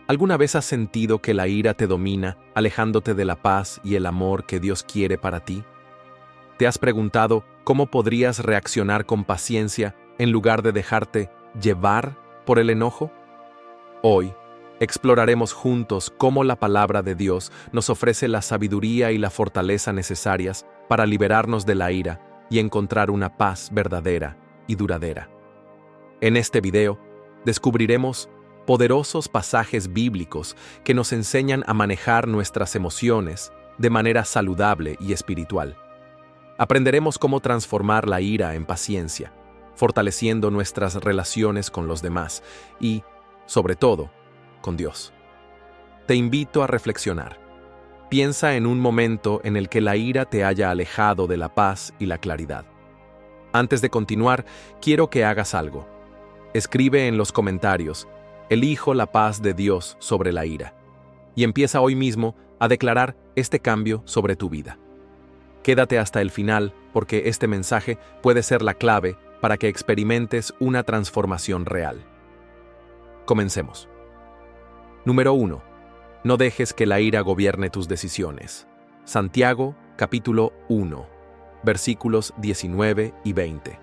¿Alguna vez has sentido que la ira te domina, alejándote de la paz y el amor que Dios quiere para ti? ¿Te has preguntado cómo podrías reaccionar con paciencia en lugar de dejarte llevar por el enojo? Hoy, exploraremos juntos cómo la palabra de Dios nos ofrece la sabiduría y la fortaleza necesarias para liberarnos de la ira y encontrar una paz verdadera y duradera. En este video, descubriremos poderosos pasajes bíblicos que nos enseñan a manejar nuestras emociones de manera saludable y espiritual. Aprenderemos cómo transformar la ira en paciencia, fortaleciendo nuestras relaciones con los demás y, sobre todo, con Dios. Te invito a reflexionar. Piensa en un momento en el que la ira te haya alejado de la paz y la claridad. Antes de continuar, quiero que hagas algo. Escribe en los comentarios: elijo la paz de Dios sobre la ira. Y empieza hoy mismo a declarar este cambio sobre tu vida. Quédate hasta el final porque este mensaje puede ser la clave para que experimentes una transformación real. Comencemos. Número 1. No dejes que la ira gobierne tus decisiones. Santiago, capítulo 1, versículos 19 y 20.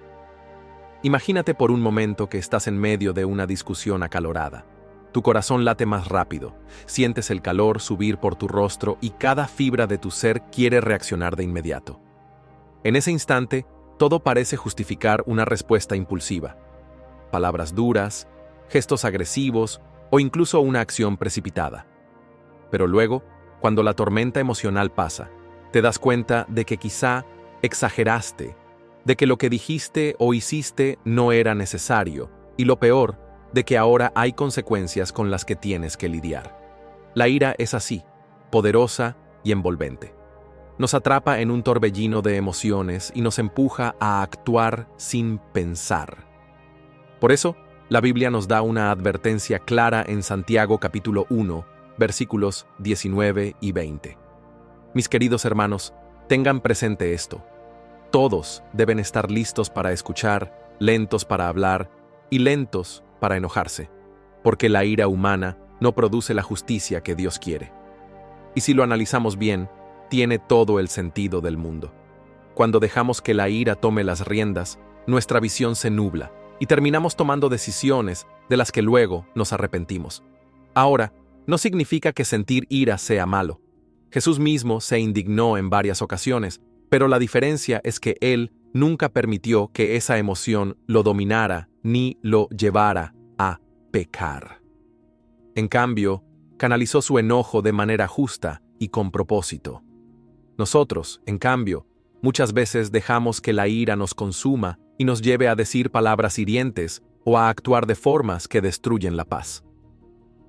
Imagínate por un momento que estás en medio de una discusión acalorada. Tu corazón late más rápido, sientes el calor subir por tu rostro y cada fibra de tu ser quiere reaccionar de inmediato. En ese instante, todo parece justificar una respuesta impulsiva. Palabras duras, gestos agresivos o incluso una acción precipitada. Pero luego, cuando la tormenta emocional pasa, te das cuenta de que quizá exageraste, de que lo que dijiste o hiciste no era necesario, y lo peor, de que ahora hay consecuencias con las que tienes que lidiar. La ira es así, poderosa y envolvente. Nos atrapa en un torbellino de emociones y nos empuja a actuar sin pensar. Por eso, la Biblia nos da una advertencia clara en Santiago capítulo 1, versículos 19 y 20. Mis queridos hermanos, tengan presente esto. Todos deben estar listos para escuchar, lentos para hablar y lentos para enojarse, porque la ira humana no produce la justicia que Dios quiere. Y si lo analizamos bien, tiene todo el sentido del mundo. Cuando dejamos que la ira tome las riendas, nuestra visión se nubla y terminamos tomando decisiones de las que luego nos arrepentimos. Ahora, no significa que sentir ira sea malo. Jesús mismo se indignó en varias ocasiones, pero la diferencia es que Él nunca permitió que esa emoción lo dominara ni lo llevara a pecar. En cambio, canalizó su enojo de manera justa y con propósito. Nosotros, en cambio, muchas veces dejamos que la ira nos consuma y nos lleve a decir palabras hirientes o a actuar de formas que destruyen la paz.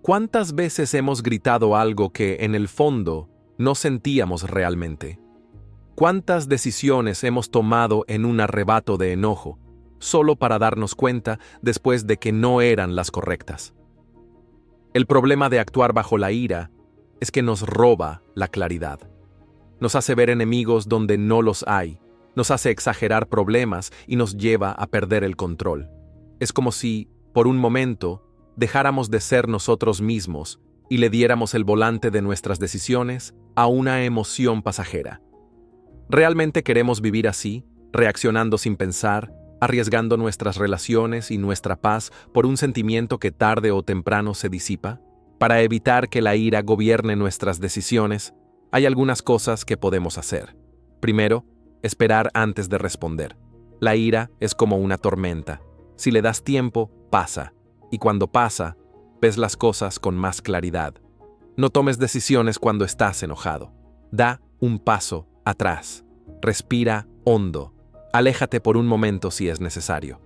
¿Cuántas veces hemos gritado algo que, en el fondo, no sentíamos realmente? ¿Cuántas decisiones hemos tomado en un arrebato de enojo, solo para darnos cuenta después de que no eran las correctas? El problema de actuar bajo la ira es que nos roba la claridad. Nos hace ver enemigos donde no los hay, nos hace exagerar problemas y nos lleva a perder el control. Es como si, por un momento, dejáramos de ser nosotros mismos y le diéramos el volante de nuestras decisiones a una emoción pasajera. ¿Realmente queremos vivir así, reaccionando sin pensar, arriesgando nuestras relaciones y nuestra paz por un sentimiento que tarde o temprano se disipa? Para evitar que la ira gobierne nuestras decisiones, hay algunas cosas que podemos hacer. Primero, esperar antes de responder. La ira es como una tormenta. Si le das tiempo, pasa. Y cuando pasa, ves las cosas con más claridad. No tomes decisiones cuando estás enojado. Da un paso atrás. Respira hondo. Aléjate por un momento si es necesario.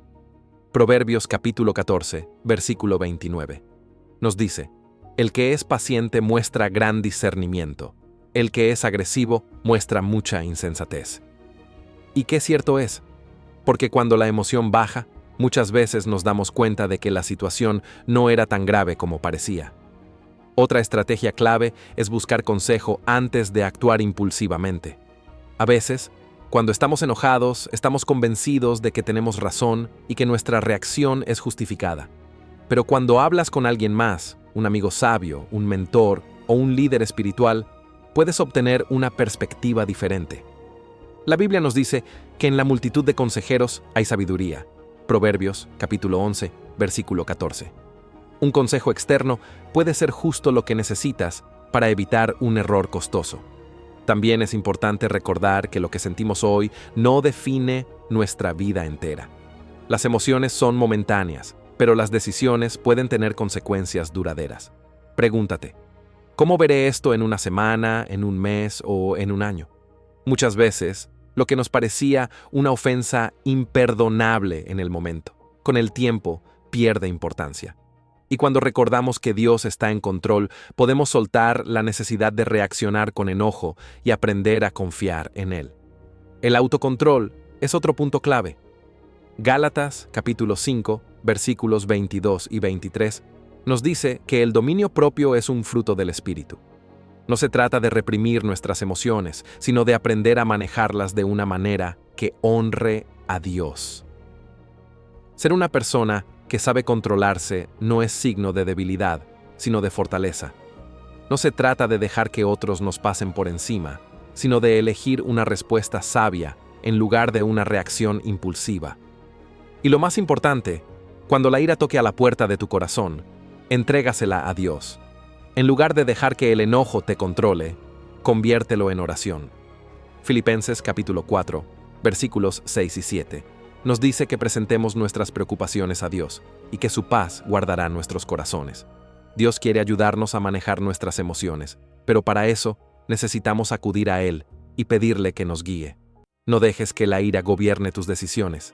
Proverbios capítulo 14, versículo 29. Nos dice: el que es paciente muestra gran discernimiento. El que es agresivo muestra mucha insensatez. ¿Y qué cierto es? Porque cuando la emoción baja, muchas veces nos damos cuenta de que la situación no era tan grave como parecía. Otra estrategia clave es buscar consejo antes de actuar impulsivamente. A veces, cuando estamos enojados, estamos convencidos de que tenemos razón y que nuestra reacción es justificada. Pero cuando hablas con alguien más, un amigo sabio, un mentor o un líder espiritual, puedes obtener una perspectiva diferente. La Biblia nos dice que en la multitud de consejeros hay sabiduría. Proverbios, capítulo 11, versículo 14. Un consejo externo puede ser justo lo que necesitas para evitar un error costoso. También es importante recordar que lo que sentimos hoy no define nuestra vida entera. Las emociones son momentáneas, pero las decisiones pueden tener consecuencias duraderas. Pregúntate, ¿cómo veré esto en una semana, en un mes o en un año? Muchas veces, lo que nos parecía una ofensa imperdonable en el momento, con el tiempo pierde importancia. Y cuando recordamos que Dios está en control, podemos soltar la necesidad de reaccionar con enojo y aprender a confiar en Él. El autocontrol es otro punto clave. Gálatas, capítulo 5, versículos 22 y 23, nos dice que el dominio propio es un fruto del Espíritu. No se trata de reprimir nuestras emociones, sino de aprender a manejarlas de una manera que honre a Dios. Ser una persona que sabe controlarse no es signo de debilidad, sino de fortaleza. No se trata de dejar que otros nos pasen por encima, sino de elegir una respuesta sabia en lugar de una reacción impulsiva. Y lo más importante, cuando la ira toque a la puerta de tu corazón, entrégasela a Dios. En lugar de dejar que el enojo te controle, conviértelo en oración. Filipenses capítulo 4, versículos 6 y 7. Nos dice que presentemos nuestras preocupaciones a Dios y que su paz guardará nuestros corazones. Dios quiere ayudarnos a manejar nuestras emociones, pero para eso necesitamos acudir a Él y pedirle que nos guíe. No dejes que la ira gobierne tus decisiones.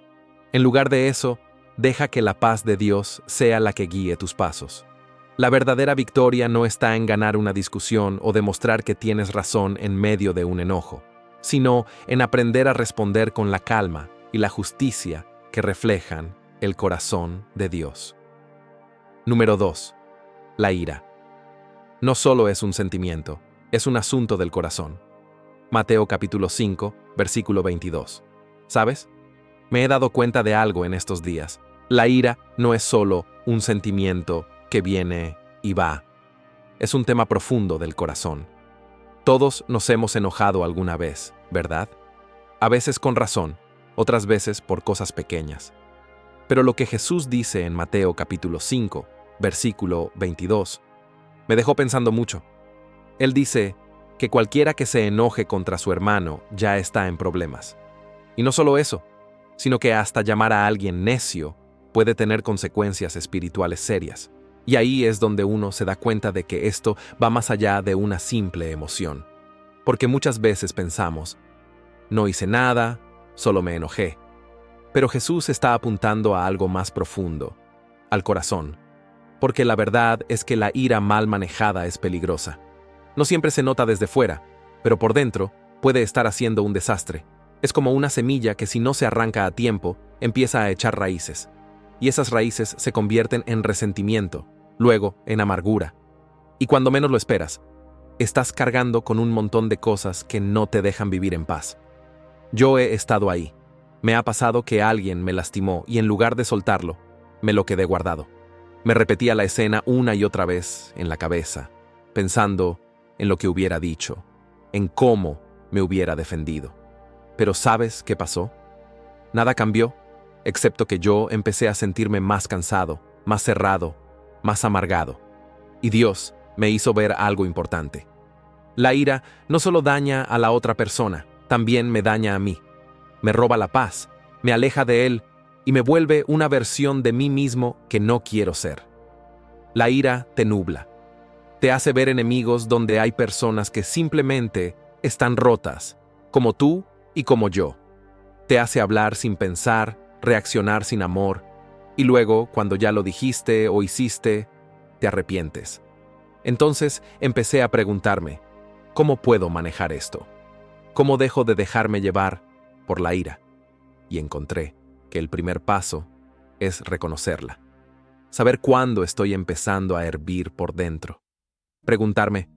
En lugar de eso, deja que la paz de Dios sea la que guíe tus pasos. La verdadera victoria no está en ganar una discusión o demostrar que tienes razón en medio de un enojo, sino en aprender a responder con la calma y la justicia que reflejan el corazón de Dios. Número 2. La ira. No solo es un sentimiento, es un asunto del corazón. Mateo capítulo 5, versículo 22. ¿Sabes? Me he dado cuenta de algo en estos días. La ira no es solo un sentimiento que viene y va. Es un tema profundo del corazón. Todos nos hemos enojado alguna vez, ¿verdad? A veces con razón, otras veces por cosas pequeñas. Pero lo que Jesús dice en Mateo capítulo 5, versículo 22, me dejó pensando mucho. Él dice que cualquiera que se enoje contra su hermano ya está en problemas. Y no solo eso, sino que hasta llamar a alguien necio puede tener consecuencias espirituales serias. Y ahí es donde uno se da cuenta de que esto va más allá de una simple emoción. Porque muchas veces pensamos, no hice nada, solo me enojé. Pero Jesús está apuntando a algo más profundo, al corazón. Porque la verdad es que la ira mal manejada es peligrosa. No siempre se nota desde fuera, pero por dentro puede estar haciendo un desastre. Es como una semilla que si no se arranca a tiempo, empieza a echar raíces. Y esas raíces se convierten en resentimiento, luego en amargura. Y cuando menos lo esperas, estás cargando con un montón de cosas que no te dejan vivir en paz. Yo he estado ahí. Me ha pasado que alguien me lastimó y en lugar de soltarlo, me lo quedé guardado. Me repetía la escena una y otra vez en la cabeza, pensando en lo que hubiera dicho, en cómo me hubiera defendido. Pero ¿sabes qué pasó? Nada cambió, excepto que yo empecé a sentirme más cansado, más cerrado, más amargado. Y Dios me hizo ver algo importante. La ira no solo daña a la otra persona, también me daña a mí. Me roba la paz, me aleja de Él y me vuelve una versión de mí mismo que no quiero ser. La ira te nubla. Te hace ver enemigos donde hay personas que simplemente están rotas, como tú y como yo. Te hace hablar sin pensar, reaccionar sin amor, y luego, cuando ya lo dijiste o hiciste, te arrepientes. Entonces empecé a preguntarme, ¿cómo puedo manejar esto? ¿Cómo dejo de dejarme llevar por la ira? Y encontré que el primer paso es reconocerla. Saber cuándo estoy empezando a hervir por dentro. Preguntarme,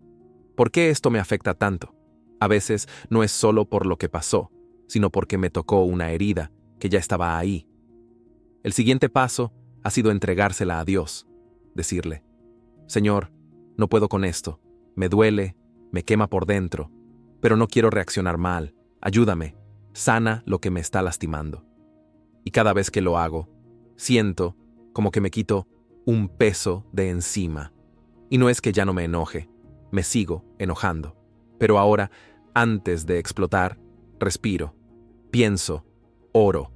¿por qué esto me afecta tanto? A veces no es solo por lo que pasó, sino porque me tocó una herida que ya estaba ahí. El siguiente paso ha sido entregársela a Dios, decirle, Señor, no puedo con esto. Me duele, me quema por dentro, pero no quiero reaccionar mal. Ayúdame, sana lo que me está lastimando. Y cada vez que lo hago, siento como que me quito un peso de encima. Y no es que ya no me enoje, me sigo enojando. Pero ahora, antes de explotar, respiro, pienso, oro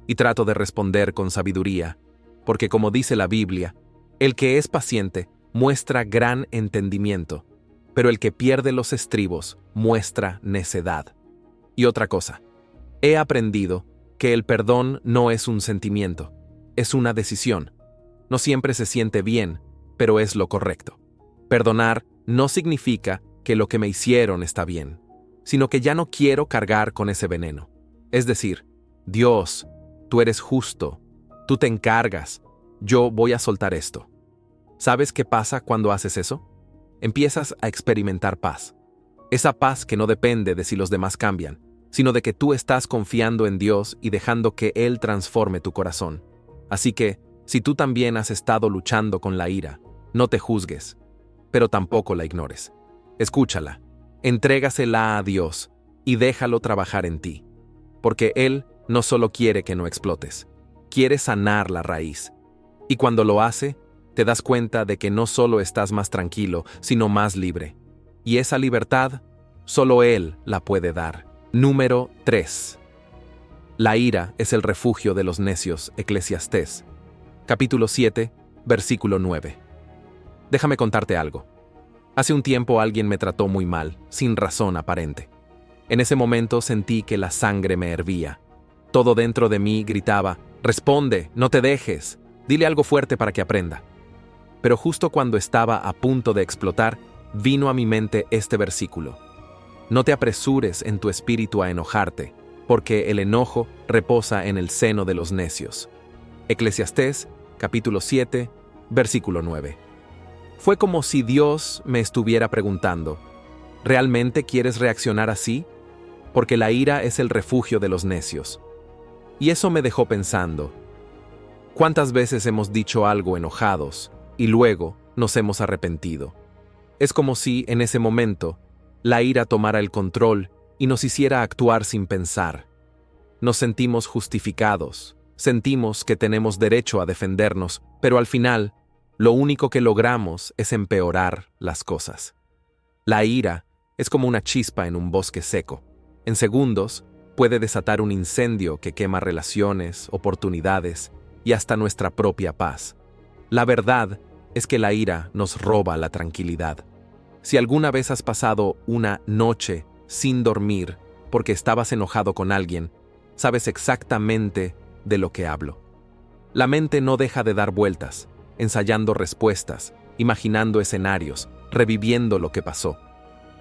y trato de responder con sabiduría, porque como dice la Biblia, el que es paciente muestra gran entendimiento, pero el que pierde los estribos muestra necedad. Y otra cosa, he aprendido que el perdón no es un sentimiento, es una decisión. No siempre se siente bien, pero es lo correcto. Perdonar no significa que lo que me hicieron está bien, sino que ya no quiero cargar con ese veneno. Es decir, Dios, tú eres justo, tú te encargas, yo voy a soltar esto. ¿Sabes qué pasa cuando haces eso? Empiezas a experimentar paz. Esa paz que no depende de si los demás cambian, sino de que tú estás confiando en Dios y dejando que Él transforme tu corazón. Así que, si tú también has estado luchando con la ira, no te juzgues, pero tampoco la ignores. Escúchala, entrégasela a Dios y déjalo trabajar en ti. Porque Él no solo quiere que no explotes, quiere sanar la raíz. Y cuando lo hace, te das cuenta de que no solo estás más tranquilo, sino más libre. Y esa libertad, solo Él la puede dar. Número 3. La ira es el refugio de los necios, Eclesiastés. Capítulo 7, versículo 9. Déjame contarte algo. Hace un tiempo alguien me trató muy mal, sin razón aparente. En ese momento sentí que la sangre me hervía. Todo dentro de mí gritaba, «Responde, no te dejes, dile algo fuerte para que aprenda». Pero justo cuando estaba a punto de explotar, vino a mi mente este versículo. No te apresures en tu espíritu a enojarte, porque el enojo reposa en el seno de los necios. Eclesiastés, capítulo 7, versículo 9. Fue como si Dios me estuviera preguntando, ¿realmente quieres reaccionar así? Porque la ira es el refugio de los necios. Y eso me dejó pensando, ¿cuántas veces hemos dicho algo enojados y luego nos hemos arrepentido? Es como si, en ese momento, la ira tomara el control y nos hiciera actuar sin pensar. Nos sentimos justificados, sentimos que tenemos derecho a defendernos, pero al final, lo único que logramos es empeorar las cosas. La ira es como una chispa en un bosque seco. En segundos, puede desatar un incendio que quema relaciones, oportunidades y hasta nuestra propia paz. La verdad es que la ira nos roba la tranquilidad. Si alguna vez has pasado una noche sin dormir porque estabas enojado con alguien, sabes exactamente de lo que hablo. La mente no deja de dar vueltas, ensayando respuestas, imaginando escenarios, reviviendo lo que pasó.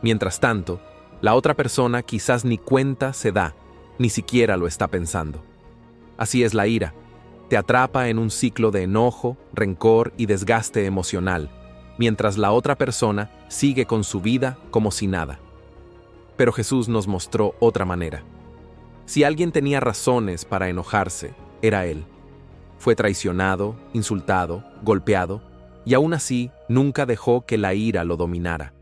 Mientras tanto, la otra persona quizás ni cuenta se da, ni siquiera lo está pensando. Así es la ira. Te atrapa en un ciclo de enojo, rencor y desgaste emocional, mientras la otra persona sigue con su vida como si nada. Pero Jesús nos mostró otra manera. Si alguien tenía razones para enojarse, era Él. Fue traicionado, insultado, golpeado, y aún así nunca dejó que la ira lo dominara.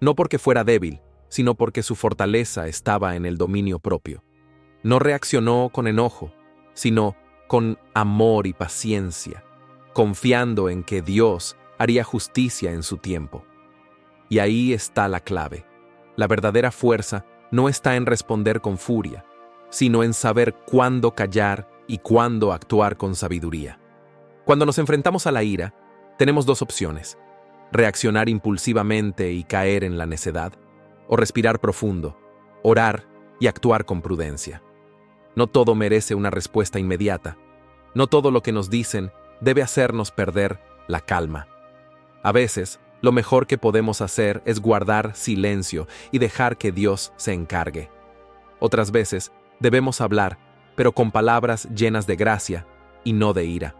No porque fuera débil, sino porque su fortaleza estaba en el dominio propio. No reaccionó con enojo, sino con amor y paciencia, confiando en que Dios haría justicia en su tiempo. Y ahí está la clave. La verdadera fuerza no está en responder con furia, sino en saber cuándo callar y cuándo actuar con sabiduría. Cuando nos enfrentamos a la ira, tenemos dos opciones: reaccionar impulsivamente y caer en la necedad, o respirar profundo, orar y actuar con prudencia. No todo merece una respuesta inmediata. No todo lo que nos dicen debe hacernos perder la calma. A veces, lo mejor que podemos hacer es guardar silencio y dejar que Dios se encargue. Otras veces, debemos hablar, pero con palabras llenas de gracia y no de ira.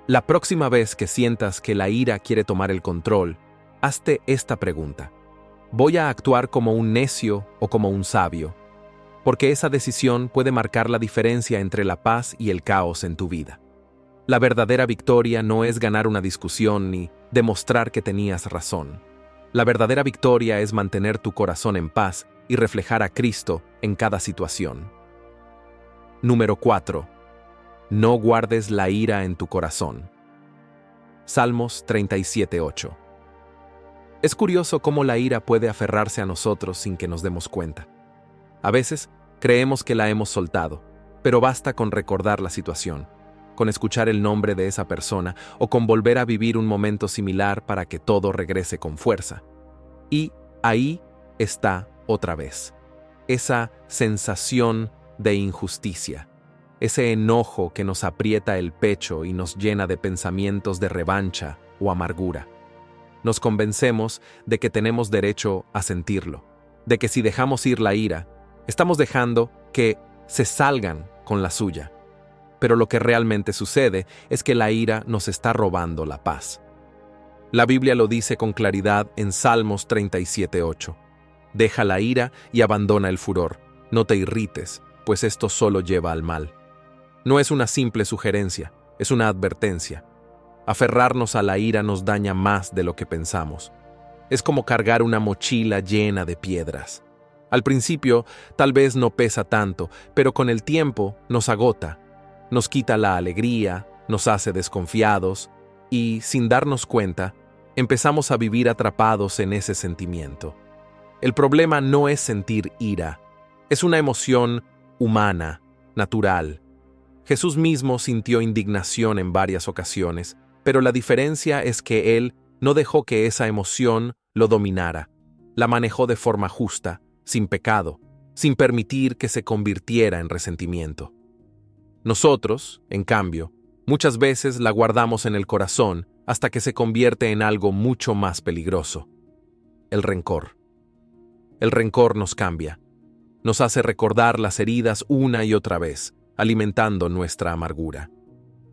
La próxima vez que sientas que la ira quiere tomar el control, hazte esta pregunta: ¿voy a actuar como un necio o como un sabio? Porque esa decisión puede marcar la diferencia entre la paz y el caos en tu vida. La verdadera victoria no es ganar una discusión ni demostrar que tenías razón. La verdadera victoria es mantener tu corazón en paz y reflejar a Cristo en cada situación. Número 4. No guardes la ira en tu corazón. Salmos 37:8. Es curioso cómo la ira puede aferrarse a nosotros sin que nos demos cuenta. A veces creemos que la hemos soltado, pero basta con recordar la situación, con escuchar el nombre de esa persona o con volver a vivir un momento similar para que todo regrese con fuerza. Y ahí está otra vez, esa sensación de injusticia, ese enojo que nos aprieta el pecho y nos llena de pensamientos de revancha o amargura. Nos convencemos de que tenemos derecho a sentirlo, de que si dejamos ir la ira, estamos dejando que se salgan con la suya. Pero lo que realmente sucede es que la ira nos está robando la paz. La Biblia lo dice con claridad en Salmos 37:8. Deja la ira y abandona el furor. No te irrites, pues esto solo lleva al mal. No es una simple sugerencia, es una advertencia. Aferrarnos a la ira nos daña más de lo que pensamos. Es como cargar una mochila llena de piedras. Al principio, tal vez no pesa tanto, pero con el tiempo nos agota. Nos quita la alegría, nos hace desconfiados y, sin darnos cuenta, empezamos a vivir atrapados en ese sentimiento. El problema no es sentir ira, es una emoción humana, natural. Jesús mismo sintió indignación en varias ocasiones, pero la diferencia es que Él no dejó que esa emoción lo dominara. La manejó de forma justa, sin pecado, sin permitir que se convirtiera en resentimiento. Nosotros, en cambio, muchas veces la guardamos en el corazón hasta que se convierte en algo mucho más peligroso: el rencor. El rencor nos cambia, nos hace recordar las heridas una y otra vez, alimentando nuestra amargura.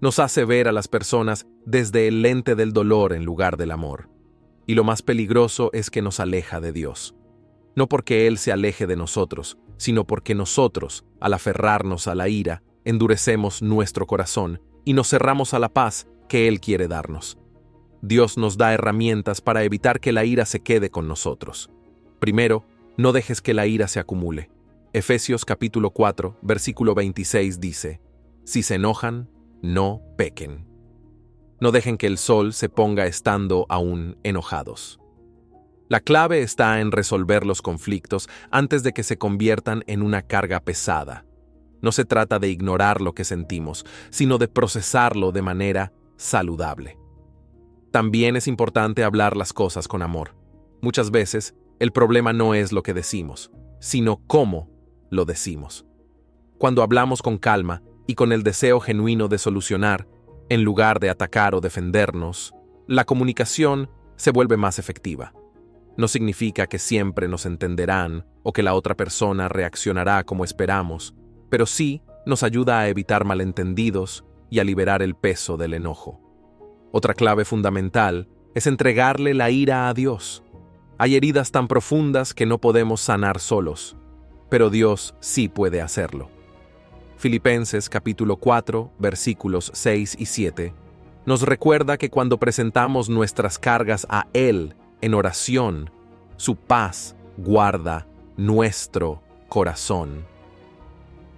Nos hace ver a las personas desde el lente del dolor en lugar del amor. Y lo más peligroso es que nos aleja de Dios. No porque Él se aleje de nosotros, sino porque nosotros, al aferrarnos a la ira, endurecemos nuestro corazón y nos cerramos a la paz que Él quiere darnos. Dios nos da herramientas para evitar que la ira se quede con nosotros. Primero, no dejes que la ira se acumule. Efesios capítulo 4, versículo 26 dice: si se enojan, no pequen. No dejen que el sol se ponga estando aún enojados. La clave está en resolver los conflictos antes de que se conviertan en una carga pesada. No se trata de ignorar lo que sentimos, sino de procesarlo de manera saludable. También es importante hablar las cosas con amor. Muchas veces, el problema no es lo que decimos, sino cómo lo decimos. Cuando hablamos con calma y con el deseo genuino de solucionar, en lugar de atacar o defendernos, la comunicación se vuelve más efectiva. No significa que siempre nos entenderán o que la otra persona reaccionará como esperamos, pero sí nos ayuda a evitar malentendidos y a liberar el peso del enojo. Otra clave fundamental es entregarle la ira a Dios. Hay heridas tan profundas que no podemos sanar solos, pero Dios sí puede hacerlo. Filipenses capítulo 4, versículos 6 y 7, nos recuerda que cuando presentamos nuestras cargas a Él en oración, su paz guarda nuestro corazón.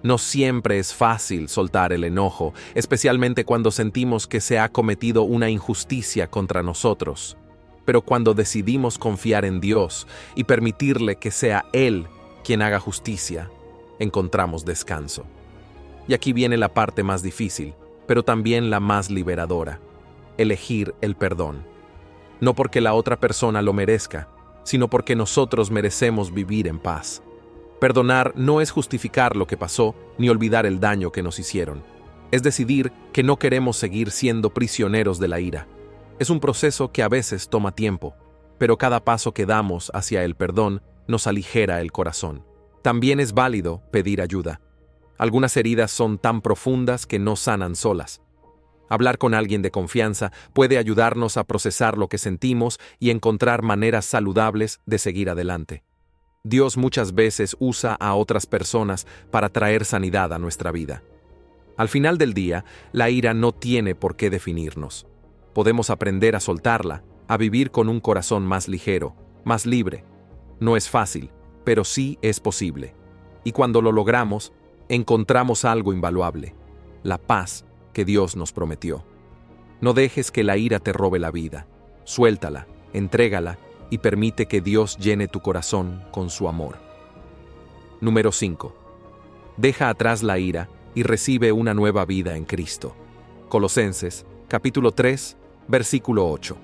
No siempre es fácil soltar el enojo, especialmente cuando sentimos que se ha cometido una injusticia contra nosotros. Pero cuando decidimos confiar en Dios y permitirle que sea Él quien haga justicia, encontramos descanso. Y aquí viene la parte más difícil, pero también la más liberadora: elegir el perdón. No porque la otra persona lo merezca, sino porque nosotros merecemos vivir en paz. Perdonar no es justificar lo que pasó ni olvidar el daño que nos hicieron. Es decidir que no queremos seguir siendo prisioneros de la ira. Es un proceso que a veces toma tiempo, pero cada paso que damos hacia el perdón nos aligera el corazón. También es válido pedir ayuda. Algunas heridas son tan profundas que no sanan solas. Hablar con alguien de confianza puede ayudarnos a procesar lo que sentimos y encontrar maneras saludables de seguir adelante. Dios muchas veces usa a otras personas para traer sanidad a nuestra vida. Al final del día, la ira no tiene por qué definirnos. Podemos aprender a soltarla a vivir con un corazón más ligero, más libre. No es fácil, pero sí es posible. Y cuando lo logramos, encontramos algo invaluable: la paz que Dios nos prometió. No dejes que la ira te robe la vida. Suéltala, entrégala y permite que Dios llene tu corazón con su amor. Número 5. Deja atrás la ira y recibe una nueva vida en Cristo. Colosenses, capítulo 3, versículo 8.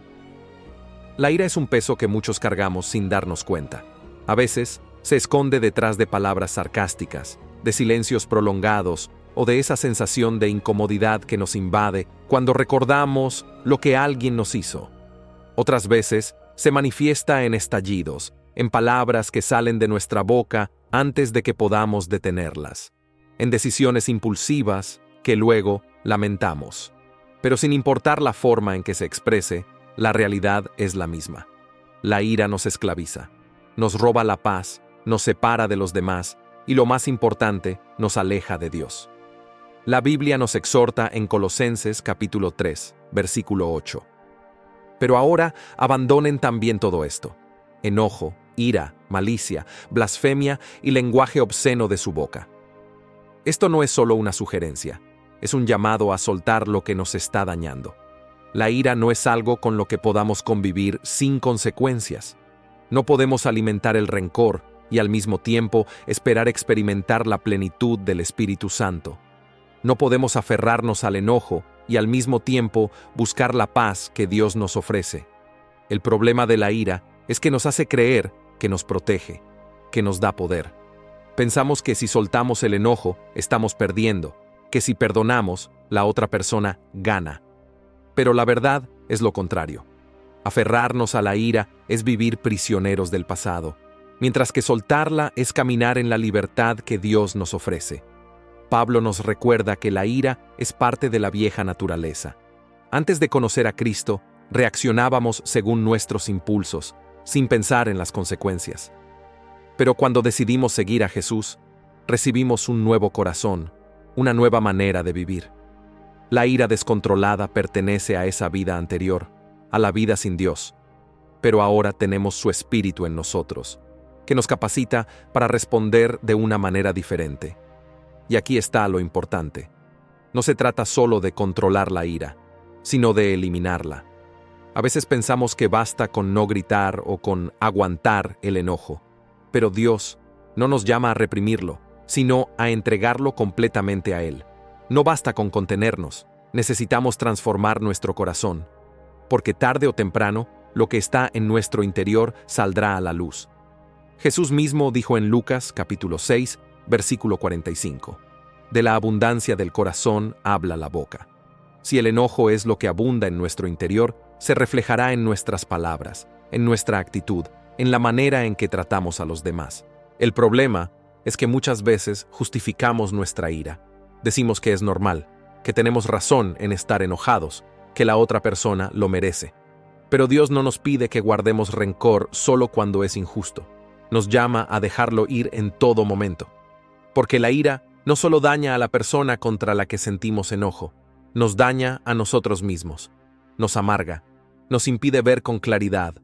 La ira es un peso que muchos cargamos sin darnos cuenta. A veces, se esconde detrás de palabras sarcásticas, de silencios prolongados o de esa sensación de incomodidad que nos invade cuando recordamos lo que alguien nos hizo. Otras veces, se manifiesta en estallidos, en palabras que salen de nuestra boca antes de que podamos detenerlas, en decisiones impulsivas que luego lamentamos. Pero sin importar la forma en que se exprese, la realidad es la misma. La ira nos esclaviza, nos roba la paz, nos separa de los demás y, lo más importante, nos aleja de Dios. La Biblia nos exhorta en Colosenses capítulo 3, versículo 8. Pero ahora abandonen también todo esto: enojo, ira, malicia, blasfemia y lenguaje obsceno de su boca. Esto no es solo una sugerencia, es un llamado a soltar lo que nos está dañando. La ira no es algo con lo que podamos convivir sin consecuencias. No podemos alimentar el rencor y al mismo tiempo esperar experimentar la plenitud del Espíritu Santo. No podemos aferrarnos al enojo y al mismo tiempo buscar la paz que Dios nos ofrece. El problema de la ira es que nos hace creer que nos protege, que nos da poder. Pensamos que si soltamos el enojo, estamos perdiendo, que si perdonamos, la otra persona gana. Pero la verdad es lo contrario. Aferrarnos a la ira es vivir prisioneros del pasado, mientras que soltarla es caminar en la libertad que Dios nos ofrece. Pablo nos recuerda que la ira es parte de la vieja naturaleza. Antes de conocer a Cristo, reaccionábamos según nuestros impulsos, sin pensar en las consecuencias. Pero cuando decidimos seguir a Jesús, recibimos un nuevo corazón, una nueva manera de vivir. La ira descontrolada pertenece a esa vida anterior, a la vida sin Dios. Pero ahora tenemos su Espíritu en nosotros, que nos capacita para responder de una manera diferente. Y aquí está lo importante. No se trata solo de controlar la ira, sino de eliminarla. A veces pensamos que basta con no gritar o con aguantar el enojo. Pero Dios no nos llama a reprimirlo, sino a entregarlo completamente a Él. No basta con contenernos, necesitamos transformar nuestro corazón, porque tarde o temprano, lo que está en nuestro interior saldrá a la luz. Jesús mismo dijo en Lucas capítulo 6, versículo 45, «De la abundancia del corazón habla la boca». Si el enojo es lo que abunda en nuestro interior, se reflejará en nuestras palabras, en nuestra actitud, en la manera en que tratamos a los demás. El problema es que muchas veces justificamos nuestra ira. Decimos que es normal, que tenemos razón en estar enojados, que la otra persona lo merece. Pero Dios no nos pide que guardemos rencor solo cuando es injusto. Nos llama a dejarlo ir en todo momento. Porque la ira no solo daña a la persona contra la que sentimos enojo, nos daña a nosotros mismos, nos amarga, nos impide ver con claridad,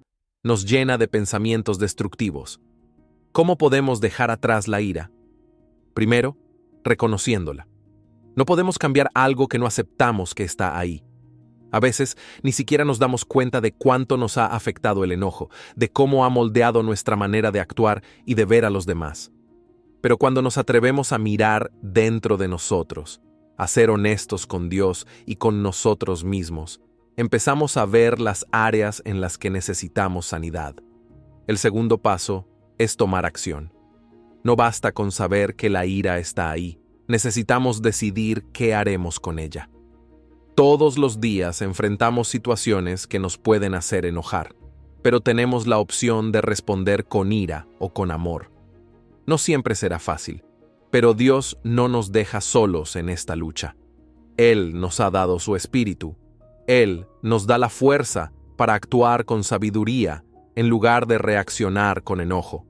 nos llena de pensamientos destructivos. ¿Cómo podemos dejar atrás la ira? Primero, reconociéndola. No podemos cambiar algo que no aceptamos que está ahí. A veces ni siquiera nos damos cuenta de cuánto nos ha afectado el enojo, de cómo ha moldeado nuestra manera de actuar y de ver a los demás. Pero cuando nos atrevemos a mirar dentro de nosotros, a ser honestos con Dios y con nosotros mismos, empezamos a ver las áreas en las que necesitamos sanidad. El segundo paso es tomar acción. No basta con saber que la ira está ahí, necesitamos decidir qué haremos con ella. Todos los días enfrentamos situaciones que nos pueden hacer enojar, pero tenemos la opción de responder con ira o con amor. No siempre será fácil, pero Dios no nos deja solos en esta lucha. Él nos ha dado su Espíritu. Él nos da la fuerza para actuar con sabiduría en lugar de reaccionar con enojo.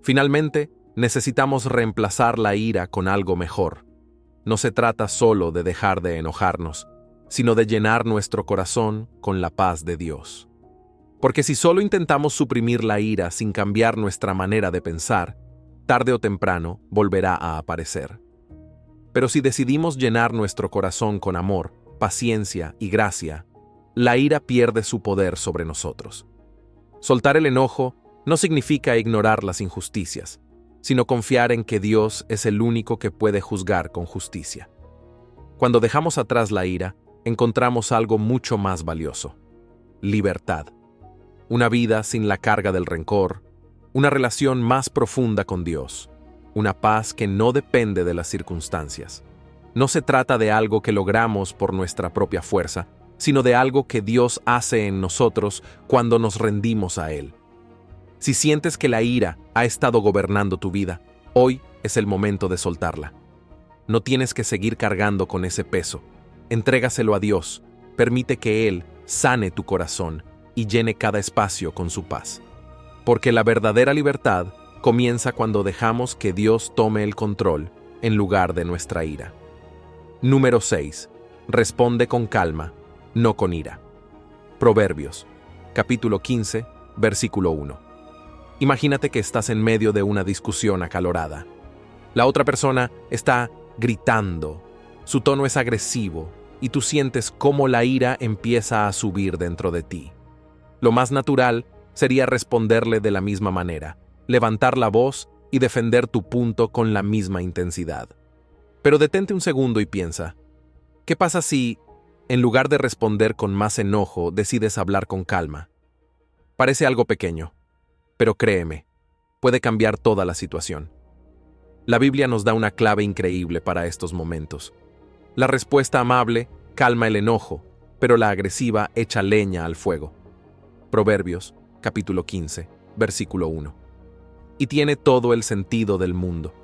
Finalmente, necesitamos reemplazar la ira con algo mejor. No se trata solo de dejar de enojarnos, sino de llenar nuestro corazón con la paz de Dios. Porque si solo intentamos suprimir la ira sin cambiar nuestra manera de pensar, tarde o temprano volverá a aparecer. Pero si decidimos llenar nuestro corazón con amor, paciencia y gracia, la ira pierde su poder sobre nosotros. Soltar el enojo no significa ignorar las injusticias, sino confiar en que Dios es el único que puede juzgar con justicia. Cuando dejamos atrás la ira, encontramos algo mucho más valioso: libertad. Una vida sin la carga del rencor, una relación más profunda con Dios, una paz que no depende de las circunstancias. No se trata de algo que logramos por nuestra propia fuerza, sino de algo que Dios hace en nosotros cuando nos rendimos a Él. Si sientes que la ira ha estado gobernando tu vida, hoy es el momento de soltarla. No tienes que seguir cargando con ese peso. Entrégaselo a Dios, permite que Él sane tu corazón y llene cada espacio con su paz. Porque la verdadera libertad comienza cuando dejamos que Dios tome el control en lugar de nuestra ira. Número 6. Responde con calma, no con ira. Proverbios, capítulo 15, versículo 1. Imagínate que estás en medio de una discusión acalorada. La otra persona está gritando, su tono es agresivo y tú sientes cómo la ira empieza a subir dentro de ti. Lo más natural sería responderle de la misma manera, levantar la voz y defender tu punto con la misma intensidad. Pero detente un segundo y piensa, ¿qué pasa si, en lugar de responder con más enojo, decides hablar con calma? Parece algo pequeño, pero créeme, puede cambiar toda la situación. La Biblia nos da una clave increíble para estos momentos. La respuesta amable calma el enojo, pero la agresiva echa leña al fuego. Proverbios, capítulo 15, versículo 1. Y tiene todo el sentido del mundo.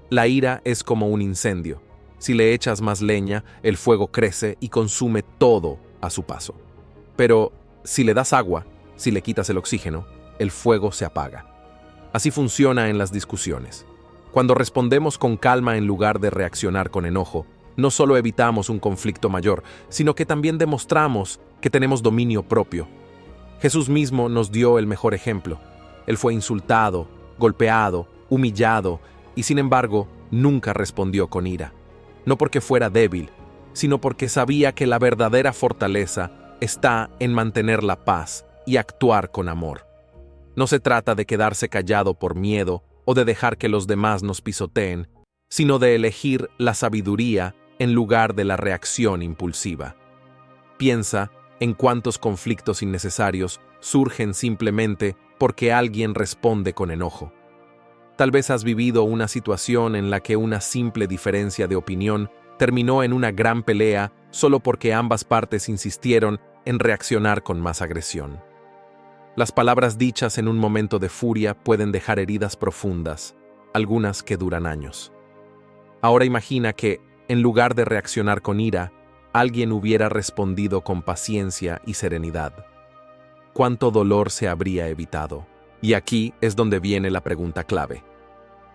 La ira es como un incendio. Si le echas más leña, el fuego crece y consume todo a su paso. Pero si le das agua, si le quitas el oxígeno, el fuego se apaga. Así funciona en las discusiones. Cuando respondemos con calma en lugar de reaccionar con enojo, no solo evitamos un conflicto mayor, sino que también demostramos que tenemos dominio propio. Jesús mismo nos dio el mejor ejemplo. Él fue insultado, golpeado, humillado, y sin embargo, nunca respondió con ira. No porque fuera débil, sino porque sabía que la verdadera fortaleza está en mantener la paz y actuar con amor. No se trata de quedarse callado por miedo o de dejar que los demás nos pisoteen, sino de elegir la sabiduría en lugar de la reacción impulsiva. Piensa en cuántos conflictos innecesarios surgen simplemente porque alguien responde con enojo. Tal vez has vivido una situación en la que una simple diferencia de opinión terminó en una gran pelea solo porque ambas partes insistieron en reaccionar con más agresión. Las palabras dichas en un momento de furia pueden dejar heridas profundas, algunas que duran años. Ahora imagina que, en lugar de reaccionar con ira, alguien hubiera respondido con paciencia y serenidad. ¿Cuánto dolor se habría evitado? Y aquí es donde viene la pregunta clave.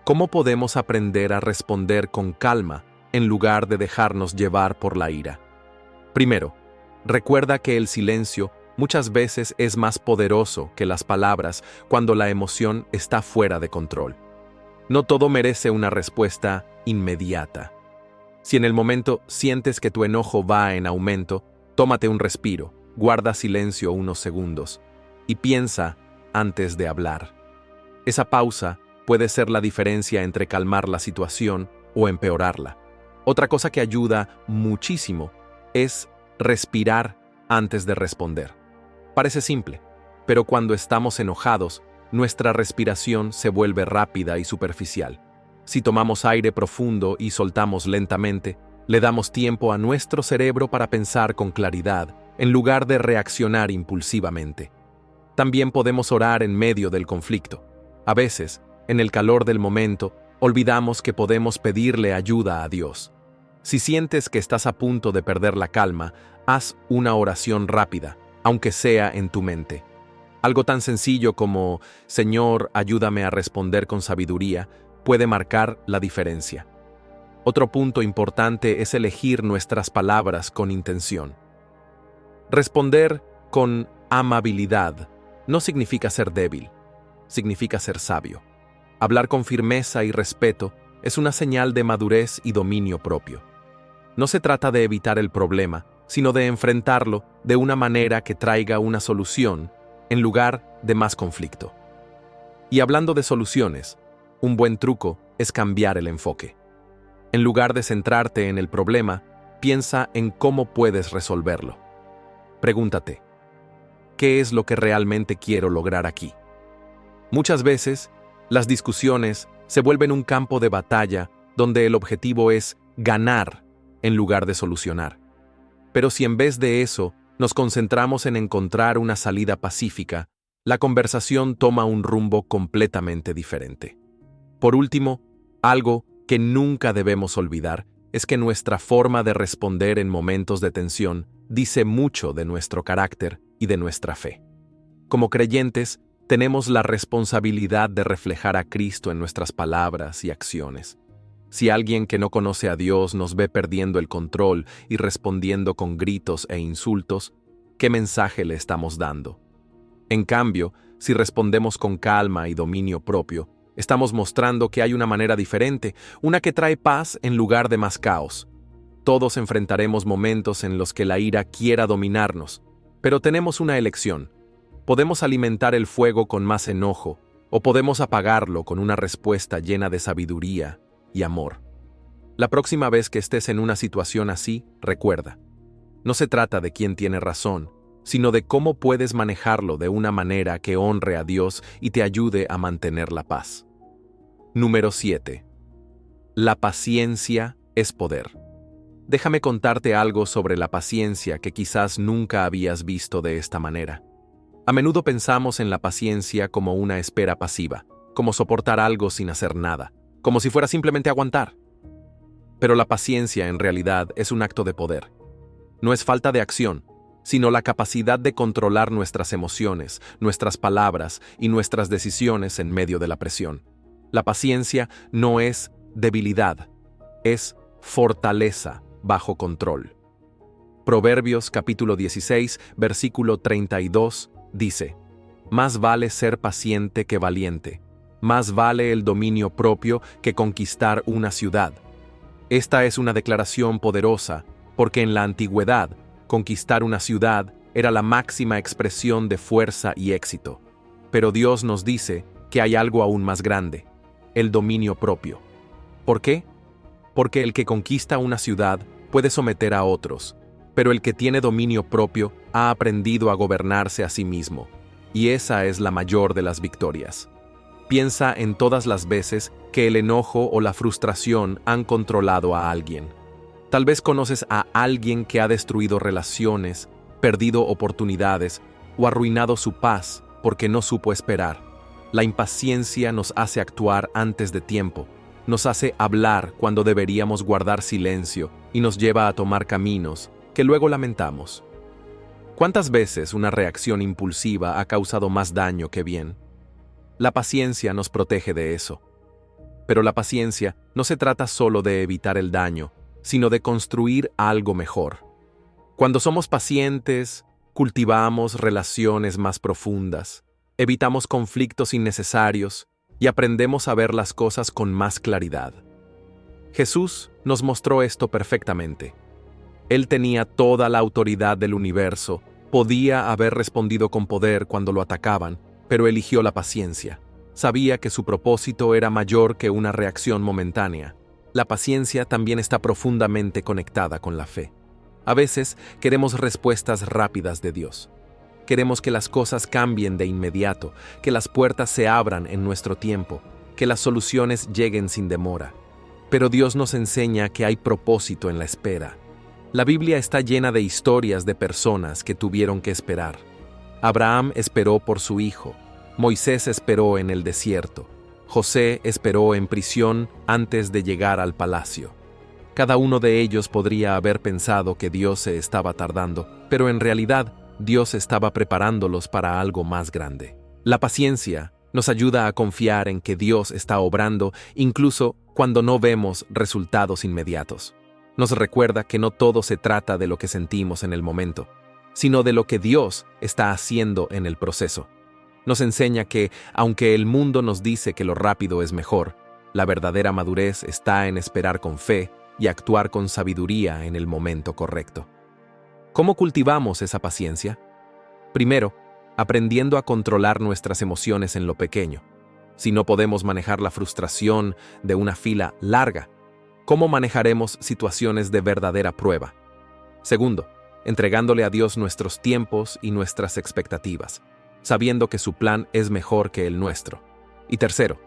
¿Cómo podemos aprender a responder con calma en lugar de dejarnos llevar por la ira? Primero, recuerda que el silencio muchas veces es más poderoso que las palabras cuando la emoción está fuera de control. No todo merece una respuesta inmediata. Si en el momento sientes que tu enojo va en aumento, tómate un respiro, guarda silencio unos segundos y piensa antes de hablar. Esa pausa puede ser la diferencia entre calmar la situación o empeorarla. Otra cosa que ayuda muchísimo es respirar antes de responder. Parece simple, pero cuando estamos enojados, nuestra respiración se vuelve rápida y superficial. Si tomamos aire profundo y soltamos lentamente, le damos tiempo a nuestro cerebro para pensar con claridad, en lugar de reaccionar impulsivamente. También podemos orar en medio del conflicto. A veces, en el calor del momento, olvidamos que podemos pedirle ayuda a Dios. Si sientes que estás a punto de perder la calma, haz una oración rápida, aunque sea en tu mente. Algo tan sencillo como, Señor, ayúdame a responder con sabiduría, puede marcar la diferencia. Otro punto importante es elegir nuestras palabras con intención. Responder con amabilidad no significa ser débil, significa ser sabio. Hablar con firmeza y respeto es una señal de madurez y dominio propio. No se trata de evitar el problema, sino de enfrentarlo de una manera que traiga una solución en lugar de más conflicto. Y hablando de soluciones, un buen truco es cambiar el enfoque. En lugar de centrarte en el problema, piensa en cómo puedes resolverlo. Pregúntate, ¿qué es lo que realmente quiero lograr aquí? Muchas veces, las discusiones se vuelven un campo de batalla donde el objetivo es ganar en lugar de solucionar. Pero si en vez de eso nos concentramos en encontrar una salida pacífica, la conversación toma un rumbo completamente diferente. Por último, algo que nunca debemos olvidar es que nuestra forma de responder en momentos de tensión dice mucho de nuestro carácter y de nuestra fe. Como creyentes, tenemos la responsabilidad de reflejar a Cristo en nuestras palabras y acciones. Si alguien que no conoce a Dios nos ve perdiendo el control y respondiendo con gritos e insultos, ¿qué mensaje le estamos dando? En cambio, si respondemos con calma y dominio propio, estamos mostrando que hay una manera diferente, una que trae paz en lugar de más caos. Todos enfrentaremos momentos en los que la ira quiera dominarnos, pero tenemos una elección. Podemos alimentar el fuego con más enojo, o podemos apagarlo con una respuesta llena de sabiduría y amor. La próxima vez que estés en una situación así, recuerda, no se trata de quién tiene razón, sino de cómo puedes manejarlo de una manera que honre a Dios y te ayude a mantener la paz. Número 7. La paciencia es poder. Déjame contarte algo sobre la paciencia que quizás nunca habías visto de esta manera. A menudo pensamos en la paciencia como una espera pasiva, como soportar algo sin hacer nada, como si fuera simplemente aguantar. Pero la paciencia en realidad es un acto de poder. No es falta de acción, sino la capacidad de controlar nuestras emociones, nuestras palabras y nuestras decisiones en medio de la presión. La paciencia no es debilidad, es fortaleza bajo control. Proverbios capítulo 16, versículo 32 dice: «Más vale ser paciente que valiente, más vale el dominio propio que conquistar una ciudad». Esta es una declaración poderosa, porque en la antigüedad, conquistar una ciudad era la máxima expresión de fuerza y éxito. Pero Dios nos dice que hay algo aún más grande: el dominio propio. ¿Por qué? Porque el que conquista una ciudad puede someter a otros, pero el que tiene dominio propio ha aprendido a gobernarse a sí mismo, y esa es la mayor de las victorias. Piensa en todas las veces que el enojo o la frustración han controlado a alguien. Tal vez conoces a alguien que ha destruido relaciones, perdido oportunidades o arruinado su paz porque no supo esperar. La impaciencia nos hace actuar antes de tiempo, nos hace hablar cuando deberíamos guardar silencio y nos lleva a tomar caminos que luego lamentamos. ¿Cuántas veces una reacción impulsiva ha causado más daño que bien? La paciencia nos protege de eso. Pero la paciencia no se trata solo de evitar el daño, sino de construir algo mejor. Cuando somos pacientes, cultivamos relaciones más profundas, evitamos conflictos innecesarios y aprendemos a ver las cosas con más claridad. Jesús nos mostró esto perfectamente. Él tenía toda la autoridad del universo, podía haber respondido con poder cuando lo atacaban, pero eligió la paciencia. Sabía que su propósito era mayor que una reacción momentánea. La paciencia también está profundamente conectada con la fe. A veces queremos respuestas rápidas de Dios. Queremos que las cosas cambien de inmediato, que las puertas se abran en nuestro tiempo, que las soluciones lleguen sin demora. Pero Dios nos enseña que hay propósito en la espera. La Biblia está llena de historias de personas que tuvieron que esperar. Abraham esperó por su hijo, Moisés esperó en el desierto, José esperó en prisión antes de llegar al palacio. Cada uno de ellos podría haber pensado que Dios se estaba tardando, pero en realidad Dios estaba preparándolos para algo más grande. La paciencia nos ayuda a confiar en que Dios está obrando incluso cuando no vemos resultados inmediatos. Nos recuerda que no todo se trata de lo que sentimos en el momento, sino de lo que Dios está haciendo en el proceso. Nos enseña que, aunque el mundo nos dice que lo rápido es mejor, la verdadera madurez está en esperar con fe y actuar con sabiduría en el momento correcto. ¿Cómo cultivamos esa paciencia? Primero, aprendiendo a controlar nuestras emociones en lo pequeño. Si no podemos manejar la frustración de una fila larga, ¿cómo manejaremos situaciones de verdadera prueba? Segundo, entregándole a Dios nuestros tiempos y nuestras expectativas, sabiendo que su plan es mejor que el nuestro. Y tercero,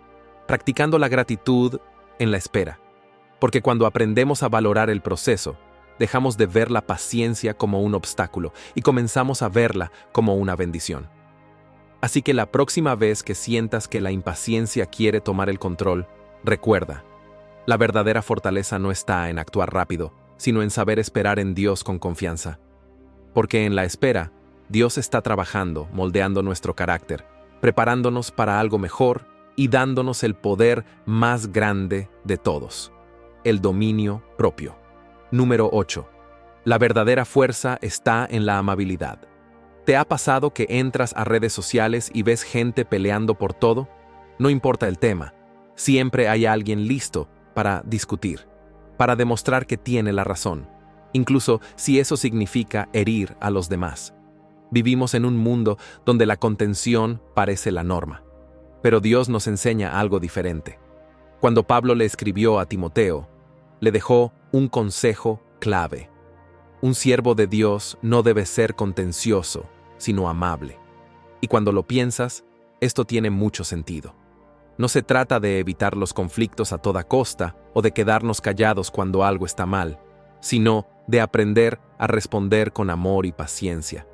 practicando la gratitud en la espera, porque cuando aprendemos a valorar el proceso, dejamos de ver la paciencia como un obstáculo y comenzamos a verla como una bendición. Así que la próxima vez que sientas que la impaciencia quiere tomar el control, recuerda, la verdadera fortaleza no está en actuar rápido, sino en saber esperar en Dios con confianza. Porque en la espera, Dios está trabajando, moldeando nuestro carácter, preparándonos para algo mejor y dándonos el poder más grande de todos, el dominio propio. Número 8. La verdadera fuerza está en la amabilidad. ¿Te ha pasado que entras a redes sociales y ves gente peleando por todo? No importa el tema, siempre hay alguien listo para discutir, para demostrar que tiene la razón, incluso si eso significa herir a los demás. Vivimos en un mundo donde la contención parece la norma, pero Dios nos enseña algo diferente. Cuando Pablo le escribió a Timoteo, le dejó un consejo clave. Un siervo de Dios no debe ser contencioso, sino amable. Y cuando lo piensas, esto tiene mucho sentido. No se trata de evitar los conflictos a toda costa o de quedarnos callados cuando algo está mal, sino de aprender a responder con amor y paciencia.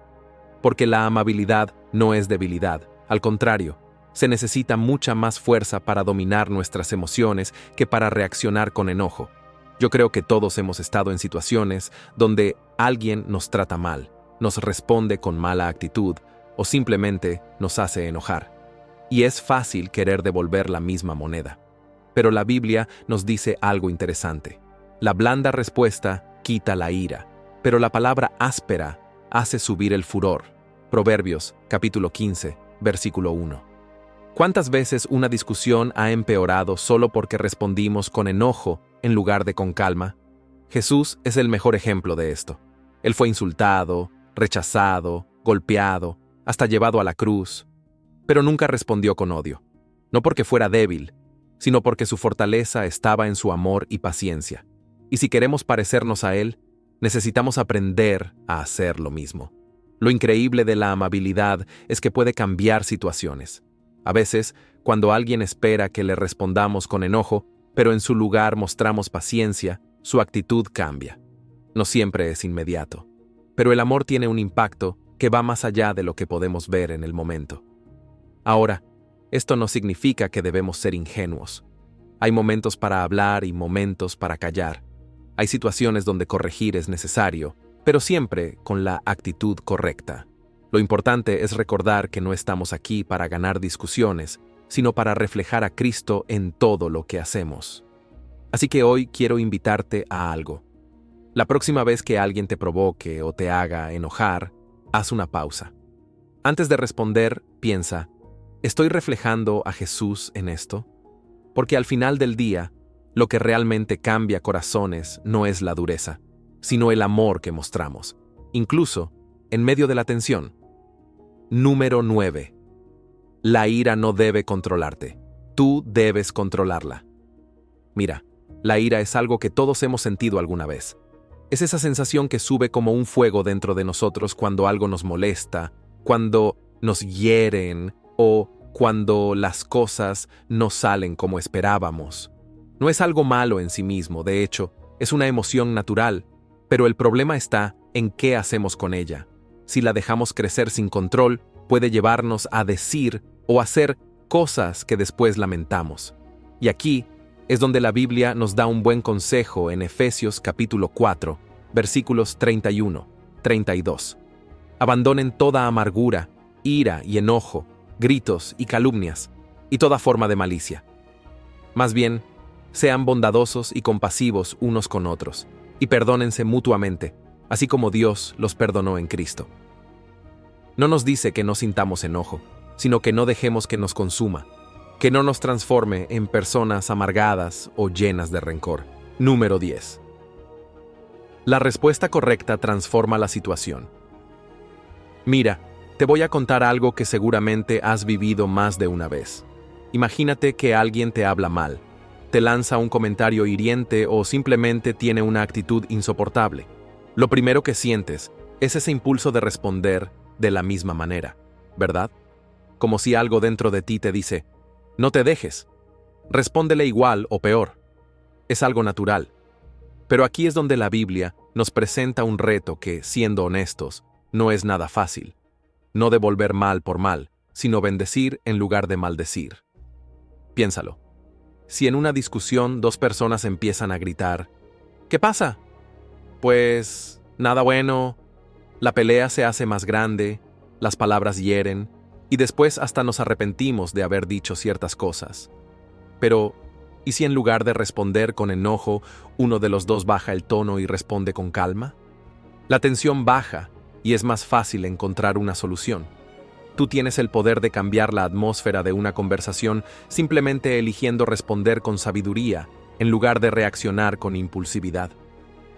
Porque la amabilidad no es debilidad, al contrario, se necesita mucha más fuerza para dominar nuestras emociones que para reaccionar con enojo. Yo creo que todos hemos estado en situaciones donde alguien nos trata mal, nos responde con mala actitud o simplemente nos hace enojar. Y es fácil querer devolver la misma moneda. Pero la Biblia nos dice algo interesante. La blanda respuesta quita la ira, pero la palabra áspera hace subir el furor. Proverbios, capítulo 15, versículo 1. ¿Cuántas veces una discusión ha empeorado solo porque respondimos con enojo en lugar de con calma? Jesús es el mejor ejemplo de esto. Él fue insultado, rechazado, golpeado, hasta llevado a la cruz, pero nunca respondió con odio. No porque fuera débil, sino porque su fortaleza estaba en su amor y paciencia. Y si queremos parecernos a Él, necesitamos aprender a hacer lo mismo. Lo increíble de la amabilidad es que puede cambiar situaciones. A veces, cuando alguien espera que le respondamos con enojo, pero en su lugar mostramos paciencia, su actitud cambia. No siempre es inmediato, pero el amor tiene un impacto que va más allá de lo que podemos ver en el momento. Ahora, esto no significa que debemos ser ingenuos. Hay momentos para hablar y momentos para callar. Hay situaciones donde corregir es necesario, pero siempre con la actitud correcta. Lo importante es recordar que no estamos aquí para ganar discusiones, sino para reflejar a Cristo en todo lo que hacemos. Así que hoy quiero invitarte a algo. La próxima vez que alguien te provoque o te haga enojar, haz una pausa. Antes de responder, piensa, ¿estoy reflejando a Jesús en esto? Porque al final del día, lo que realmente cambia corazones no es la dureza, sino el amor que mostramos, incluso en medio de la tensión. Número 9. La ira no debe controlarte. Tú debes controlarla. Mira, la ira es algo que todos hemos sentido alguna vez. Es esa sensación que sube como un fuego dentro de nosotros cuando algo nos molesta, cuando nos hieren o cuando las cosas no salen como esperábamos. No es algo malo en sí mismo, de hecho, es una emoción natural, pero el problema está en qué hacemos con ella. Si la dejamos crecer sin control, puede llevarnos a decir o hacer cosas que después lamentamos. Y aquí es donde la Biblia nos da un buen consejo en Efesios capítulo 4, versículos 31, 32. Abandonen toda amargura, ira y enojo, gritos y calumnias, y toda forma de malicia. Más bien, sean bondadosos y compasivos unos con otros, y perdónense mutuamente, así como Dios los perdonó en Cristo. No nos dice que no sintamos enojo, sino que no dejemos que nos consuma, que no nos transforme en personas amargadas o llenas de rencor. Número 10. La respuesta correcta transforma la situación. Mira, te voy a contar algo que seguramente has vivido más de una vez. Imagínate que alguien te habla mal, te lanza un comentario hiriente o simplemente tiene una actitud insoportable. Lo primero que sientes es ese impulso de responder de la misma manera, ¿verdad? Como si algo dentro de ti te dice, no te dejes, respóndele igual o peor. Es algo natural. Pero aquí es donde la Biblia nos presenta un reto que, siendo honestos, no es nada fácil. No devolver mal por mal, sino bendecir en lugar de maldecir. Piénsalo. Si en una discusión dos personas empiezan a gritar, ¿qué pasa? Pues nada bueno, la pelea se hace más grande, las palabras hieren, y después hasta nos arrepentimos de haber dicho ciertas cosas. Pero, ¿y si en lugar de responder con enojo, uno de los dos baja el tono y responde con calma? La tensión baja y es más fácil encontrar una solución. Tú tienes el poder de cambiar la atmósfera de una conversación simplemente eligiendo responder con sabiduría en lugar de reaccionar con impulsividad.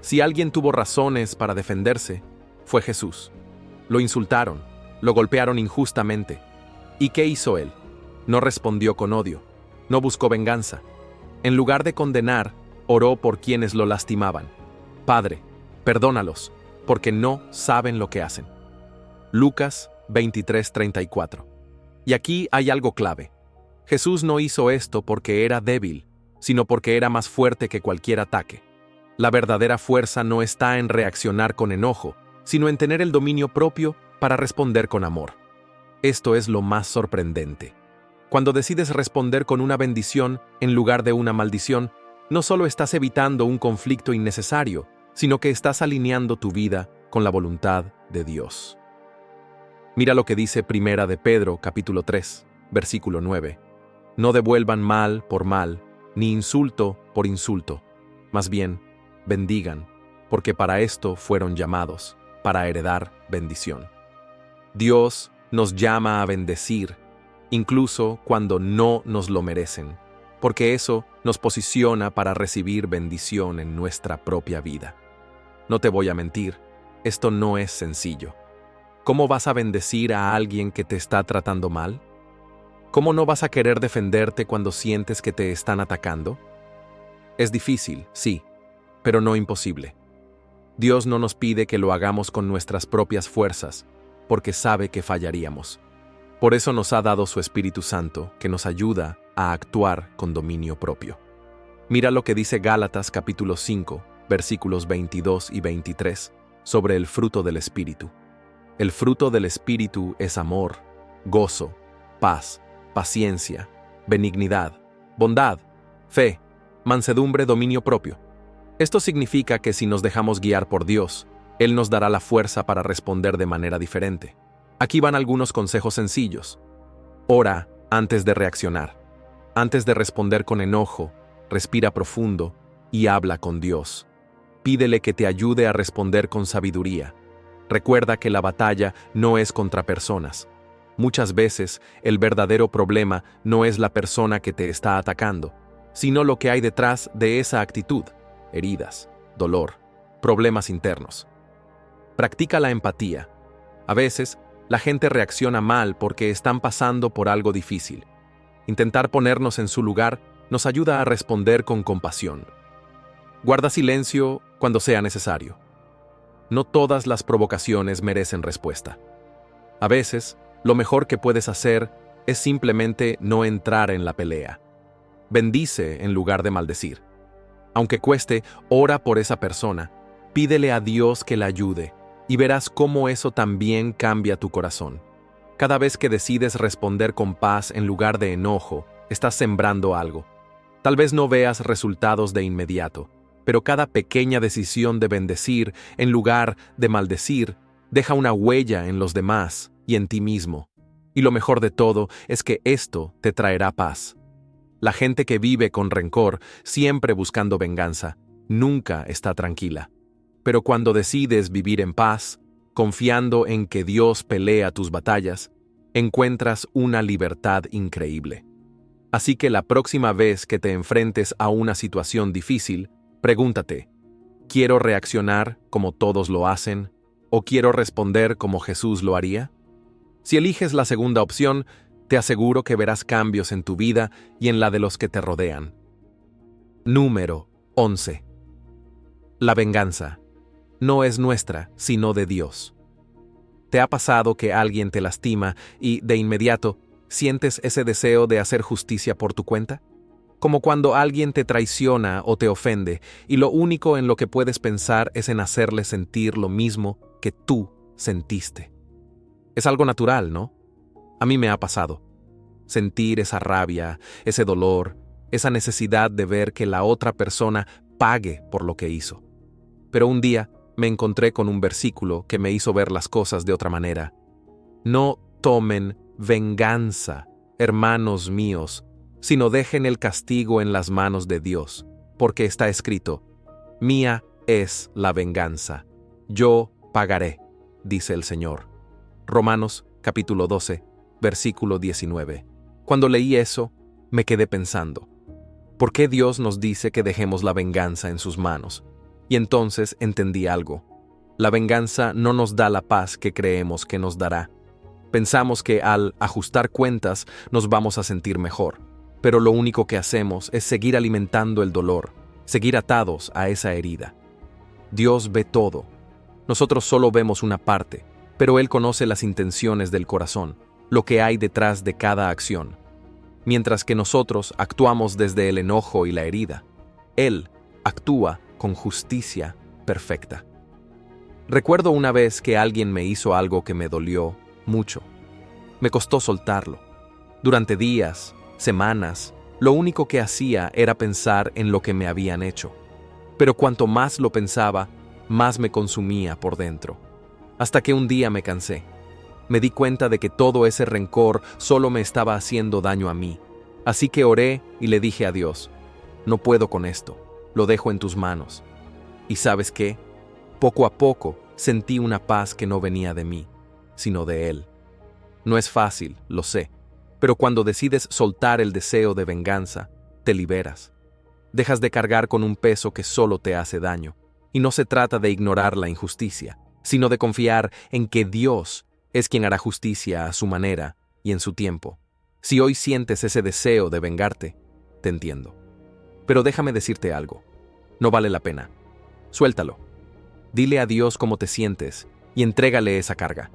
Si alguien tuvo razones para defenderse, fue Jesús. Lo insultaron, lo golpearon injustamente. ¿Y qué hizo él? No respondió con odio, no buscó venganza. En lugar de condenar, oró por quienes lo lastimaban. Padre, perdónalos, porque no saben lo que hacen. Lucas 23:34. Y aquí hay algo clave. Jesús no hizo esto porque era débil, sino porque era más fuerte que cualquier ataque. La verdadera fuerza no está en reaccionar con enojo, sino en tener el dominio propio para responder con amor. Esto es lo más sorprendente. Cuando decides responder con una bendición en lugar de una maldición, no solo estás evitando un conflicto innecesario, sino que estás alineando tu vida con la voluntad de Dios. Mira lo que dice Primera de Pedro, capítulo 3, versículo 9. No devuelvan mal por mal, ni insulto por insulto. Más bien, bendigan, porque para esto fueron llamados, para heredar bendición. Dios nos llama a bendecir, incluso cuando no nos lo merecen, porque eso nos posiciona para recibir bendición en nuestra propia vida. No te voy a mentir, esto no es sencillo. ¿Cómo vas a bendecir a alguien que te está tratando mal? ¿Cómo no vas a querer defenderte cuando sientes que te están atacando? Es difícil, sí, pero no imposible. Dios no nos pide que lo hagamos con nuestras propias fuerzas, porque sabe que fallaríamos. Por eso nos ha dado su Espíritu Santo, que nos ayuda a actuar con dominio propio. Mira lo que dice Gálatas capítulo 5, versículos 22 y 23, sobre el fruto del Espíritu. El fruto del Espíritu es amor, gozo, paz, paciencia, benignidad, bondad, fe, mansedumbre, dominio propio. Esto significa que si nos dejamos guiar por Dios, Él nos dará la fuerza para responder de manera diferente. Aquí van algunos consejos sencillos. Ora antes de reaccionar. Antes de responder con enojo, respira profundo y habla con Dios. Pídele que te ayude a responder con sabiduría. Recuerda que la batalla no es contra personas. Muchas veces el verdadero problema no es la persona que te está atacando, sino lo que hay detrás de esa actitud: heridas, dolor, problemas internos. Practica la empatía. A veces, la gente reacciona mal porque están pasando por algo difícil. Intentar ponernos en su lugar nos ayuda a responder con compasión. Guarda silencio cuando sea necesario. No todas las provocaciones merecen respuesta. A veces, lo mejor que puedes hacer es simplemente no entrar en la pelea. Bendice en lugar de maldecir. Aunque cueste, ora por esa persona. Pídele a Dios que la ayude y verás cómo eso también cambia tu corazón. Cada vez que decides responder con paz en lugar de enojo, estás sembrando algo. Tal vez no veas resultados de inmediato, pero cada pequeña decisión de bendecir en lugar de maldecir deja una huella en los demás y en ti mismo. Y lo mejor de todo es que esto te traerá paz. La gente que vive con rencor, siempre buscando venganza, nunca está tranquila. Pero cuando decides vivir en paz, confiando en que Dios pelea tus batallas, encuentras una libertad increíble. Así que la próxima vez que te enfrentes a una situación difícil, pregúntate, ¿quiero reaccionar como todos lo hacen o quiero responder como Jesús lo haría? Si eliges la segunda opción, te aseguro que verás cambios en tu vida y en la de los que te rodean. Número 11. La venganza no es nuestra, sino de Dios. ¿Te ha pasado que alguien te lastima y, de inmediato, sientes ese deseo de hacer justicia por tu cuenta? Como cuando alguien te traiciona o te ofende, y lo único en lo que puedes pensar es en hacerle sentir lo mismo que tú sentiste. Es algo natural, ¿no? A mí me ha pasado. Sentir esa rabia, ese dolor, esa necesidad de ver que la otra persona pague por lo que hizo. Pero un día me encontré con un versículo que me hizo ver las cosas de otra manera. No tomen venganza, hermanos míos, sino dejen el castigo en las manos de Dios, porque está escrito, mía es la venganza, yo pagaré, dice el Señor. Romanos capítulo 12, versículo 19. Cuando leí eso, me quedé pensando, ¿por qué Dios nos dice que dejemos la venganza en sus manos? Y entonces entendí algo. La venganza no nos da la paz que creemos que nos dará. Pensamos que al ajustar cuentas nos vamos a sentir mejor, pero lo único que hacemos es seguir alimentando el dolor, seguir atados a esa herida. Dios ve todo. Nosotros solo vemos una parte, pero Él conoce las intenciones del corazón, lo que hay detrás de cada acción. Mientras que nosotros actuamos desde el enojo y la herida, Él actúa con justicia perfecta. Recuerdo una vez que alguien me hizo algo que me dolió mucho. Me costó soltarlo. Durante días, semanas, lo único que hacía era pensar en lo que me habían hecho. Pero cuanto más lo pensaba, más me consumía por dentro. Hasta que un día me cansé. Me di cuenta de que todo ese rencor solo me estaba haciendo daño a mí. Así que oré y le dije a Dios, no puedo con esto, lo dejo en tus manos. ¿Y sabes qué? Poco a poco sentí una paz que no venía de mí, sino de Él. No es fácil, lo sé, pero cuando decides soltar el deseo de venganza, te liberas. Dejas de cargar con un peso que solo te hace daño. Y no se trata de ignorar la injusticia, sino de confiar en que Dios es quien hará justicia a su manera y en su tiempo. Si hoy sientes ese deseo de vengarte, te entiendo. Pero déjame decirte algo. No vale la pena. Suéltalo. Dile a Dios cómo te sientes y entrégale esa carga.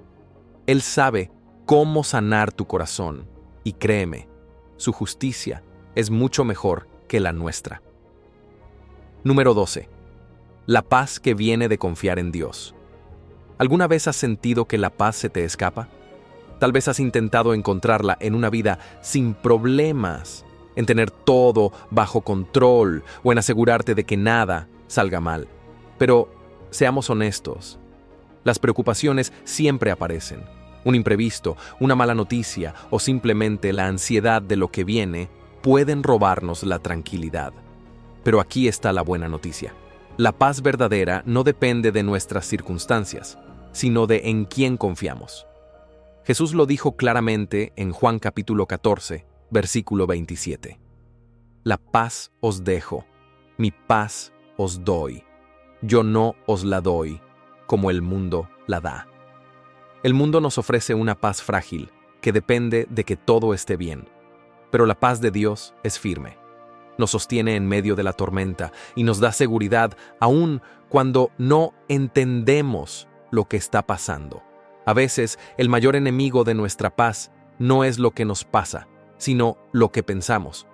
Él sabe cómo sanar tu corazón y créeme, su justicia es mucho mejor que la nuestra. Número 12. La paz que viene de confiar en Dios. ¿Alguna vez has sentido que la paz se te escapa? Tal vez has intentado encontrarla en una vida sin problemas, en tener todo bajo control o en asegurarte de que nada salga mal. Pero seamos honestos, las preocupaciones siempre aparecen. Un imprevisto, una mala noticia o simplemente la ansiedad de lo que viene pueden robarnos la tranquilidad. Pero aquí está la buena noticia. La paz verdadera no depende de nuestras circunstancias, sino de en quién confiamos. Jesús lo dijo claramente en Juan capítulo 14, versículo 27. La paz os dejo, mi paz os doy. Yo no os la doy, como el mundo la da. El mundo nos ofrece una paz frágil, que depende de que todo esté bien. Pero la paz de Dios es firme. Nos sostiene en medio de la tormenta y nos da seguridad aun cuando no entendemos lo que está pasando. A veces, el mayor enemigo de nuestra paz no es lo que nos pasa, sino lo que pensamos.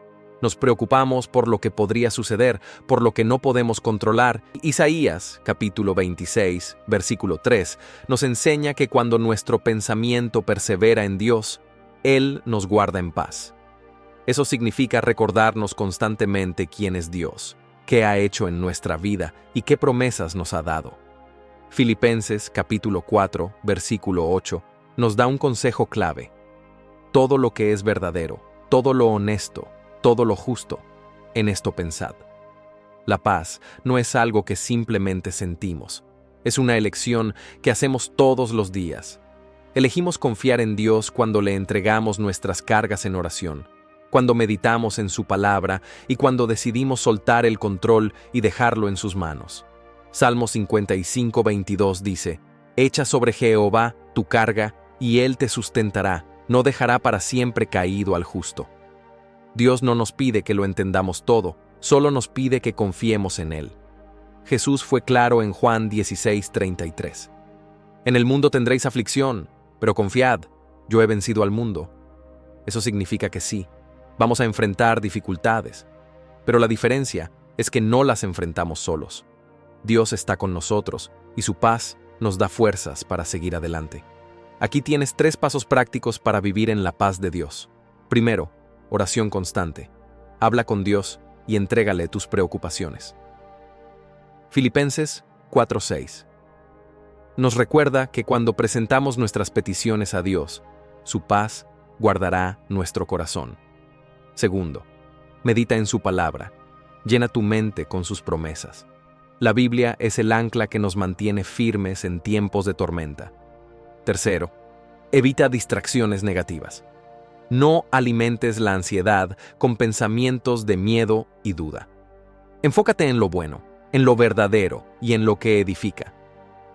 Nos preocupamos por lo que podría suceder, por lo que no podemos controlar. Isaías, capítulo 26, versículo 3, nos enseña que cuando nuestro pensamiento persevera en Dios, Él nos guarda en paz. Eso significa recordarnos constantemente quién es Dios, qué ha hecho en nuestra vida y qué promesas nos ha dado. Filipenses, capítulo 4, versículo 8, nos da un consejo clave. Todo lo que es verdadero, todo lo honesto, todo lo justo, en esto pensad. La paz no es algo que simplemente sentimos, es una elección que hacemos todos los días. Elegimos confiar en Dios cuando le entregamos nuestras cargas en oración, cuando meditamos en su palabra y cuando decidimos soltar el control y dejarlo en sus manos. Salmo 55:22 dice: Echa sobre Jehová tu carga, y él te sustentará, no dejará para siempre caído al justo. Dios no nos pide que lo entendamos todo, solo nos pide que confiemos en él. Jesús fue claro en Juan 16:33. En el mundo tendréis aflicción, pero confiad, yo he vencido al mundo. Eso significa que sí, vamos a enfrentar dificultades, pero la diferencia es que no las enfrentamos solos. Dios está con nosotros y su paz nos da fuerzas para seguir adelante. Aquí tienes 3 pasos prácticos para vivir en la paz de Dios. Primero, oración constante. Habla con Dios y entrégale tus preocupaciones. Filipenses 4:6. Nos recuerda que cuando presentamos nuestras peticiones a Dios, su paz guardará nuestro corazón. Segundo, medita en su palabra. Llena tu mente con sus promesas. La Biblia es el ancla que nos mantiene firmes en tiempos de tormenta. Tercero, evita distracciones negativas. No alimentes la ansiedad con pensamientos de miedo y duda. Enfócate en lo bueno, en lo verdadero y en lo que edifica.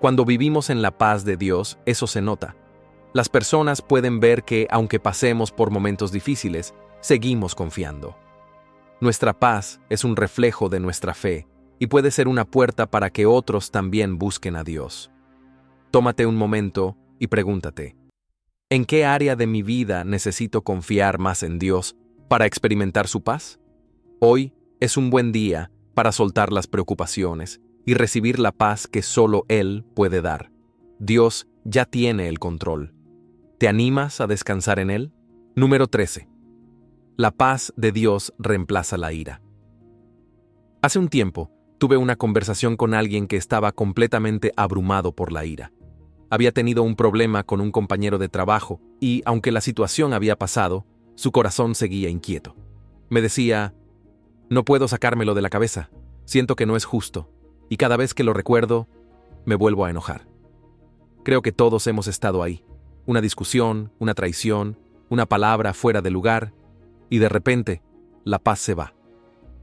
Cuando vivimos en la paz de Dios, eso se nota. Las personas pueden ver que, aunque pasemos por momentos difíciles, seguimos confiando. Nuestra paz es un reflejo de nuestra fe y puede ser una puerta para que otros también busquen a Dios. Tómate un momento y pregúntate: ¿en qué área de mi vida necesito confiar más en Dios para experimentar su paz? Hoy es un buen día para soltar las preocupaciones y recibir la paz que solo Él puede dar. Dios ya tiene el control. ¿Te animas a descansar en Él? Número 13. La paz de Dios reemplaza la ira. Hace un tiempo, tuve una conversación con alguien que estaba completamente abrumado por la ira. Había tenido un problema con un compañero de trabajo y, aunque la situación había pasado, su corazón seguía inquieto. Me decía: no puedo sacármelo de la cabeza, siento que no es justo, y cada vez que lo recuerdo, me vuelvo a enojar. Creo que todos hemos estado ahí. Una discusión, una traición, una palabra fuera de lugar, y de repente, la paz se va.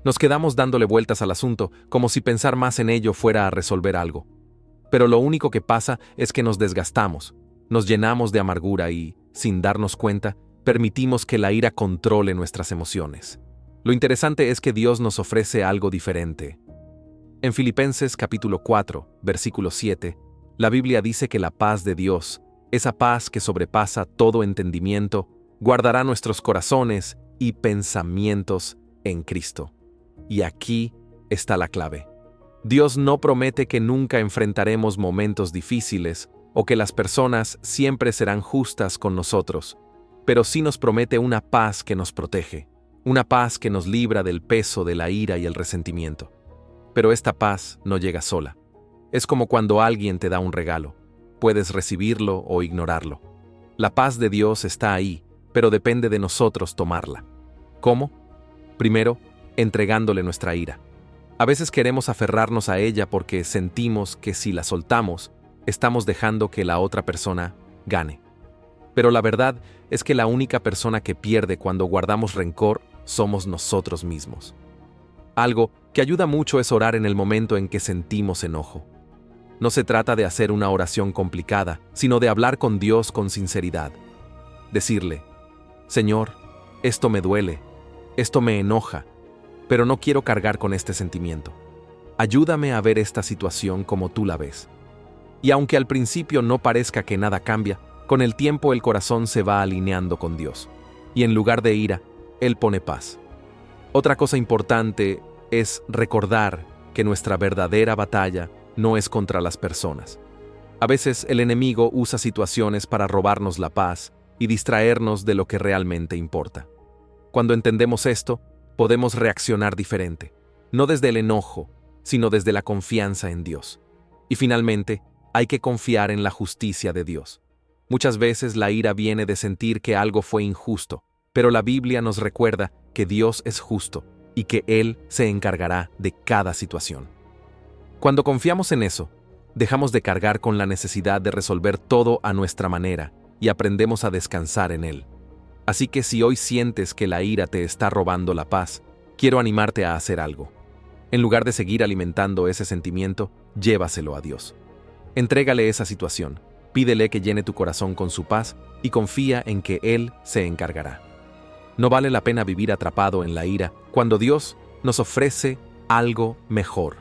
Nos quedamos dándole vueltas al asunto, como si pensar más en ello fuera a resolver algo. Pero lo único que pasa es que nos desgastamos, nos llenamos de amargura y, sin darnos cuenta, permitimos que la ira controle nuestras emociones. Lo interesante es que Dios nos ofrece algo diferente. En Filipenses capítulo 4, versículo 7, la Biblia dice que la paz de Dios, esa paz que sobrepasa todo entendimiento, guardará nuestros corazones y pensamientos en Cristo. Y aquí está la clave. Dios no promete que nunca enfrentaremos momentos difíciles o que las personas siempre serán justas con nosotros, pero sí nos promete una paz que nos protege, una paz que nos libra del peso de la ira y el resentimiento. Pero esta paz no llega sola. Es como cuando alguien te da un regalo. Puedes recibirlo o ignorarlo. La paz de Dios está ahí, pero depende de nosotros tomarla. ¿Cómo? Primero, entregándole nuestra ira. A veces queremos aferrarnos a ella porque sentimos que si la soltamos, estamos dejando que la otra persona gane. Pero la verdad es que la única persona que pierde cuando guardamos rencor somos nosotros mismos. Algo que ayuda mucho es orar en el momento en que sentimos enojo. No se trata de hacer una oración complicada, sino de hablar con Dios con sinceridad. Decirle: Señor, esto me duele, esto me enoja, pero no quiero cargar con este sentimiento. Ayúdame a ver esta situación como tú la ves. Y aunque al principio no parezca que nada cambia, con el tiempo el corazón se va alineando con Dios. Y en lugar de ira, Él pone paz. Otra cosa importante es recordar que nuestra verdadera batalla no es contra las personas. A veces el enemigo usa situaciones para robarnos la paz y distraernos de lo que realmente importa. Cuando entendemos esto, podemos reaccionar diferente, no desde el enojo, sino desde la confianza en Dios. Y finalmente, hay que confiar en la justicia de Dios. Muchas veces la ira viene de sentir que algo fue injusto, pero la Biblia nos recuerda que Dios es justo y que Él se encargará de cada situación. Cuando confiamos en eso, dejamos de cargar con la necesidad de resolver todo a nuestra manera y aprendemos a descansar en Él. Así que si hoy sientes que la ira te está robando la paz, quiero animarte a hacer algo. En lugar de seguir alimentando ese sentimiento, llévaselo a Dios. Entrégale esa situación, pídele que llene tu corazón con su paz y confía en que Él se encargará. No vale la pena vivir atrapado en la ira cuando Dios nos ofrece algo mejor.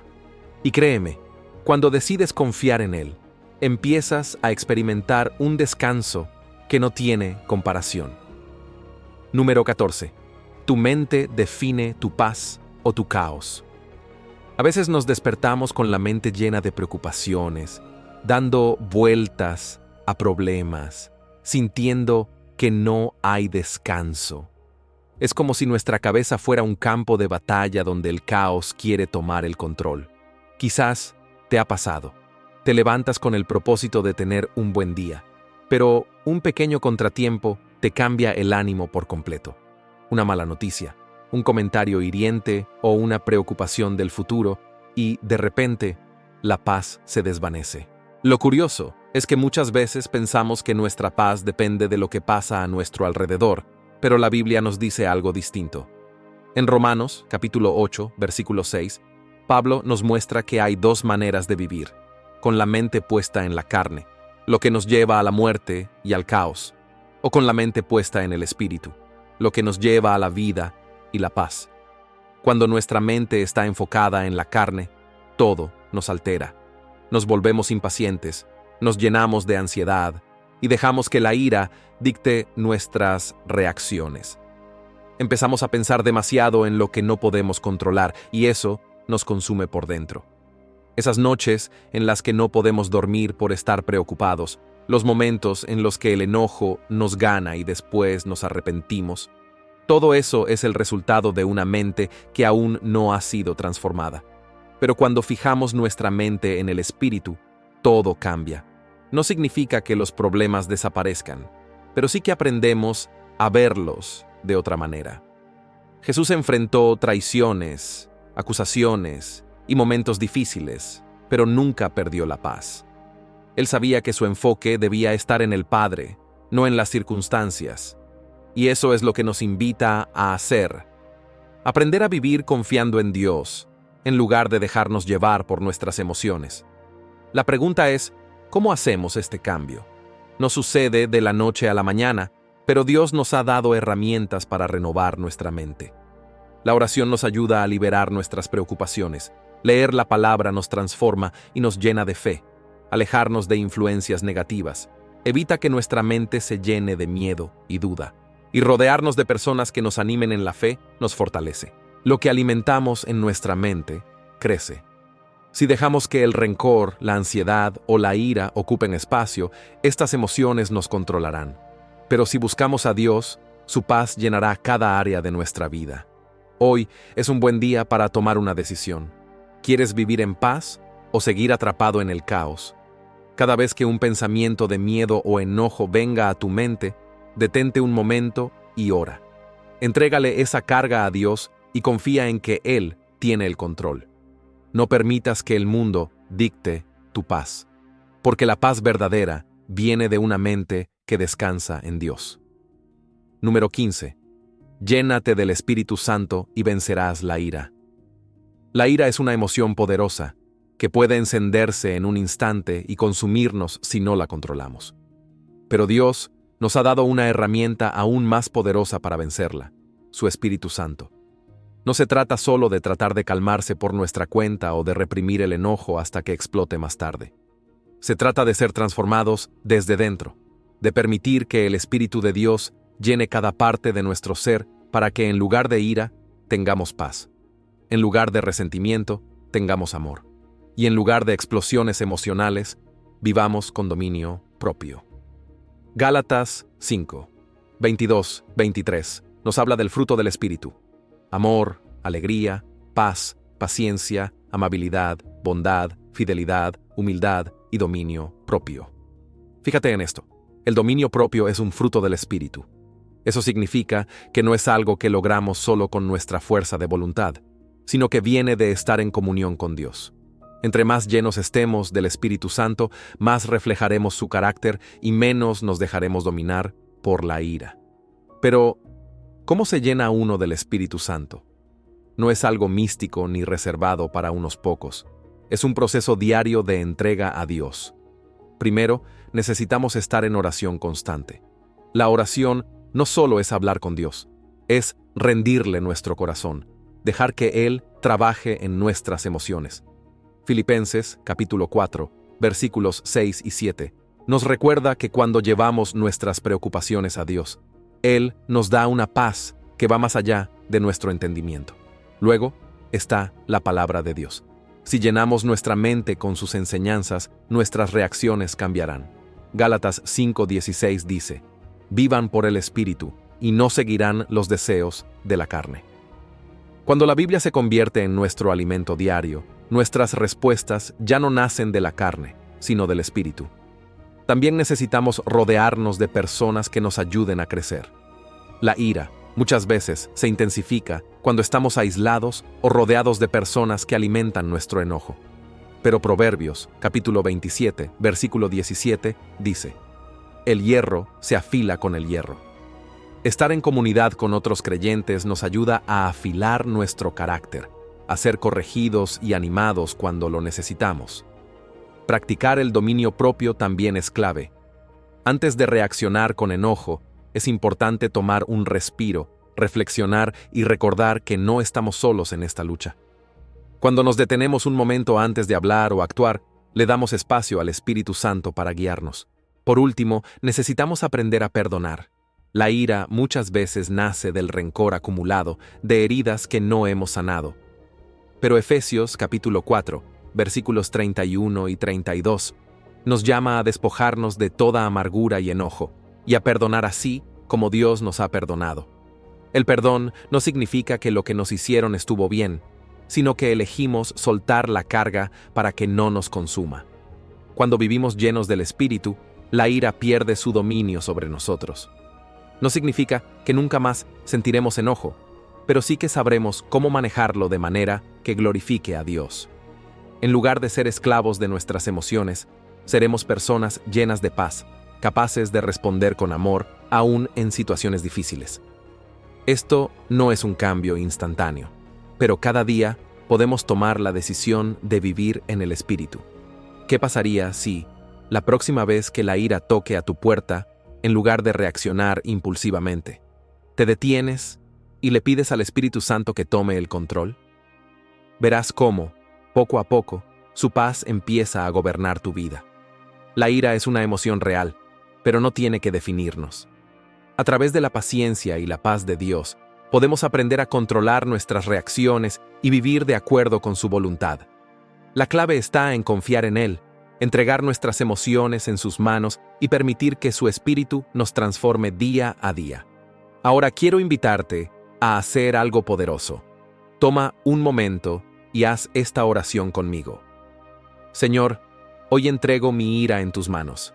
Y créeme, cuando decides confiar en Él, empiezas a experimentar un descanso que no tiene comparación. Número 14. Tu mente define tu paz o tu caos. A veces nos despertamos con la mente llena de preocupaciones, dando vueltas a problemas, sintiendo que no hay descanso. Es como si nuestra cabeza fuera un campo de batalla donde el caos quiere tomar el control. Quizás te ha pasado. Te levantas con el propósito de tener un buen día, pero un pequeño contratiempo te cambia el ánimo por completo. Una mala noticia, un comentario hiriente o una preocupación del futuro, y de repente la paz se desvanece. Lo curioso es que muchas veces pensamos que nuestra paz depende de lo que pasa a nuestro alrededor, pero la Biblia nos dice algo distinto. En Romanos, capítulo 8, versículo 6, Pablo nos muestra que hay dos maneras de vivir, con la mente puesta en la carne, lo que nos lleva a la muerte y al caos, o con la mente puesta en el espíritu, lo que nos lleva a la vida y la paz. Cuando nuestra mente está enfocada en la carne, todo nos altera. Nos volvemos impacientes, nos llenamos de ansiedad y dejamos que la ira dicte nuestras reacciones. Empezamos a pensar demasiado en lo que no podemos controlar y eso nos consume por dentro. Esas noches en las que no podemos dormir por estar preocupados, los momentos en los que el enojo nos gana y después nos arrepentimos, todo eso es el resultado de una mente que aún no ha sido transformada. Pero cuando fijamos nuestra mente en el espíritu, todo cambia. No significa que los problemas desaparezcan, pero sí que aprendemos a verlos de otra manera. Jesús enfrentó traiciones, acusaciones y momentos difíciles, pero nunca perdió la paz. Él sabía que su enfoque debía estar en el Padre, no en las circunstancias. Y eso es lo que nos invita a hacer. Aprender a vivir confiando en Dios, en lugar de dejarnos llevar por nuestras emociones. La pregunta es, ¿cómo hacemos este cambio? No sucede de la noche a la mañana, pero Dios nos ha dado herramientas para renovar nuestra mente. La oración nos ayuda a liberar nuestras preocupaciones. Leer la palabra nos transforma y nos llena de fe. Alejarnos de influencias negativas evita que nuestra mente se llene de miedo y duda. Y rodearnos de personas que nos animen en la fe nos fortalece. Lo que alimentamos en nuestra mente crece. Si dejamos que el rencor, la ansiedad o la ira ocupen espacio, estas emociones nos controlarán. Pero si buscamos a Dios, su paz llenará cada área de nuestra vida. Hoy es un buen día para tomar una decisión. ¿Quieres vivir en paz o seguir atrapado en el caos? Cada vez que un pensamiento de miedo o enojo venga a tu mente, detente un momento y ora. Entrégale esa carga a Dios y confía en que Él tiene el control. No permitas que el mundo dicte tu paz, porque la paz verdadera viene de una mente que descansa en Dios. Número 15. Llénate del Espíritu Santo y vencerás la ira. La ira es una emoción poderosa que puede encenderse en un instante y consumirnos si no la controlamos. Pero Dios nos ha dado una herramienta aún más poderosa para vencerla, su Espíritu Santo. No se trata solo de tratar de calmarse por nuestra cuenta o de reprimir el enojo hasta que explote más tarde. Se trata de ser transformados desde dentro, de permitir que el Espíritu de Dios llene cada parte de nuestro ser para que en lugar de ira, tengamos paz. En lugar de resentimiento, tengamos amor. Y en lugar de explosiones emocionales, vivamos con dominio propio. Gálatas 5, 22, 23 nos habla del fruto del Espíritu. Amor, alegría, paz, paciencia, amabilidad, bondad, fidelidad, humildad y dominio propio. Fíjate en esto. El dominio propio es un fruto del Espíritu. Eso significa que no es algo que logramos solo con nuestra fuerza de voluntad, sino que viene de estar en comunión con Dios. Entre más llenos estemos del Espíritu Santo, más reflejaremos su carácter y menos nos dejaremos dominar por la ira. Pero, ¿cómo se llena uno del Espíritu Santo? No es algo místico ni reservado para unos pocos. Es un proceso diario de entrega a Dios. Primero, necesitamos estar en oración constante. La oración no solo es hablar con Dios, es rendirle nuestro corazón, dejar que Él trabaje en nuestras emociones. Filipenses, capítulo 4, versículos 6 y 7, nos recuerda que cuando llevamos nuestras preocupaciones a Dios, Él nos da una paz que va más allá de nuestro entendimiento. Luego está la palabra de Dios. Si llenamos nuestra mente con sus enseñanzas, nuestras reacciones cambiarán. Gálatas 5:16 dice: «Vivan por el Espíritu, y no seguirán los deseos de la carne». Cuando la Biblia se convierte en nuestro alimento diario, nuestras respuestas ya no nacen de la carne, sino del Espíritu. También necesitamos rodearnos de personas que nos ayuden a crecer. La ira muchas veces se intensifica cuando estamos aislados o rodeados de personas que alimentan nuestro enojo. Pero Proverbios, capítulo 27, versículo 17, dice: «El hierro se afila con el hierro». Estar en comunidad con otros creyentes nos ayuda a afilar nuestro carácter, a ser corregidos y animados cuando lo necesitamos. Practicar el dominio propio también es clave. Antes de reaccionar con enojo, es importante tomar un respiro, reflexionar y recordar que no estamos solos en esta lucha. Cuando nos detenemos un momento antes de hablar o actuar, le damos espacio al Espíritu Santo para guiarnos. Por último, necesitamos aprender a perdonar. La ira muchas veces nace del rencor acumulado, de heridas que no hemos sanado. Pero Efesios capítulo 4, versículos 31 y 32, nos llama a despojarnos de toda amargura y enojo, y a perdonar así como Dios nos ha perdonado. El perdón no significa que lo que nos hicieron estuvo bien, sino que elegimos soltar la carga para que no nos consuma. Cuando vivimos llenos del Espíritu, la ira pierde su dominio sobre nosotros. No significa que nunca más sentiremos enojo, pero sí que sabremos cómo manejarlo de manera que glorifique a Dios. En lugar de ser esclavos de nuestras emociones, seremos personas llenas de paz, capaces de responder con amor aún en situaciones difíciles. Esto no es un cambio instantáneo, pero cada día podemos tomar la decisión de vivir en el Espíritu. ¿Qué pasaría si, la próxima vez que la ira toque a tu puerta, en lugar de reaccionar impulsivamente, te detienes y le pides al Espíritu Santo que tome el control? Verás cómo, poco a poco, su paz empieza a gobernar tu vida. La ira es una emoción real, pero no tiene que definirnos. A través de la paciencia y la paz de Dios, podemos aprender a controlar nuestras reacciones y vivir de acuerdo con su voluntad. La clave está en confiar en Él, entregar nuestras emociones en sus manos y permitir que su Espíritu nos transforme día a día. Ahora quiero invitarte a hacer algo poderoso. Toma un momento y haz esta oración conmigo. Señor, hoy entrego mi ira en tus manos.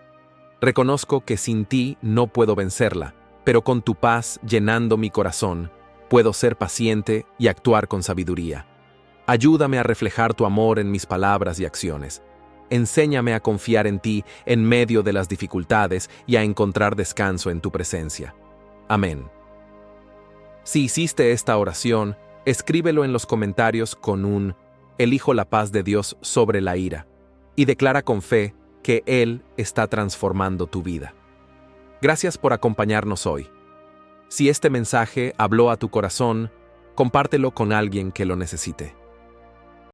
Reconozco que sin ti no puedo vencerla, pero con tu paz llenando mi corazón, puedo ser paciente y actuar con sabiduría. Ayúdame a reflejar tu amor en mis palabras y acciones. Enséñame a confiar en ti en medio de las dificultades y a encontrar descanso en tu presencia. Amén. Si hiciste esta oración, escríbelo en los comentarios con un «Elijo la paz de Dios sobre la ira» y declara con fe que Él está transformando tu vida. Gracias por acompañarnos hoy. Si este mensaje habló a tu corazón, compártelo con alguien que lo necesite.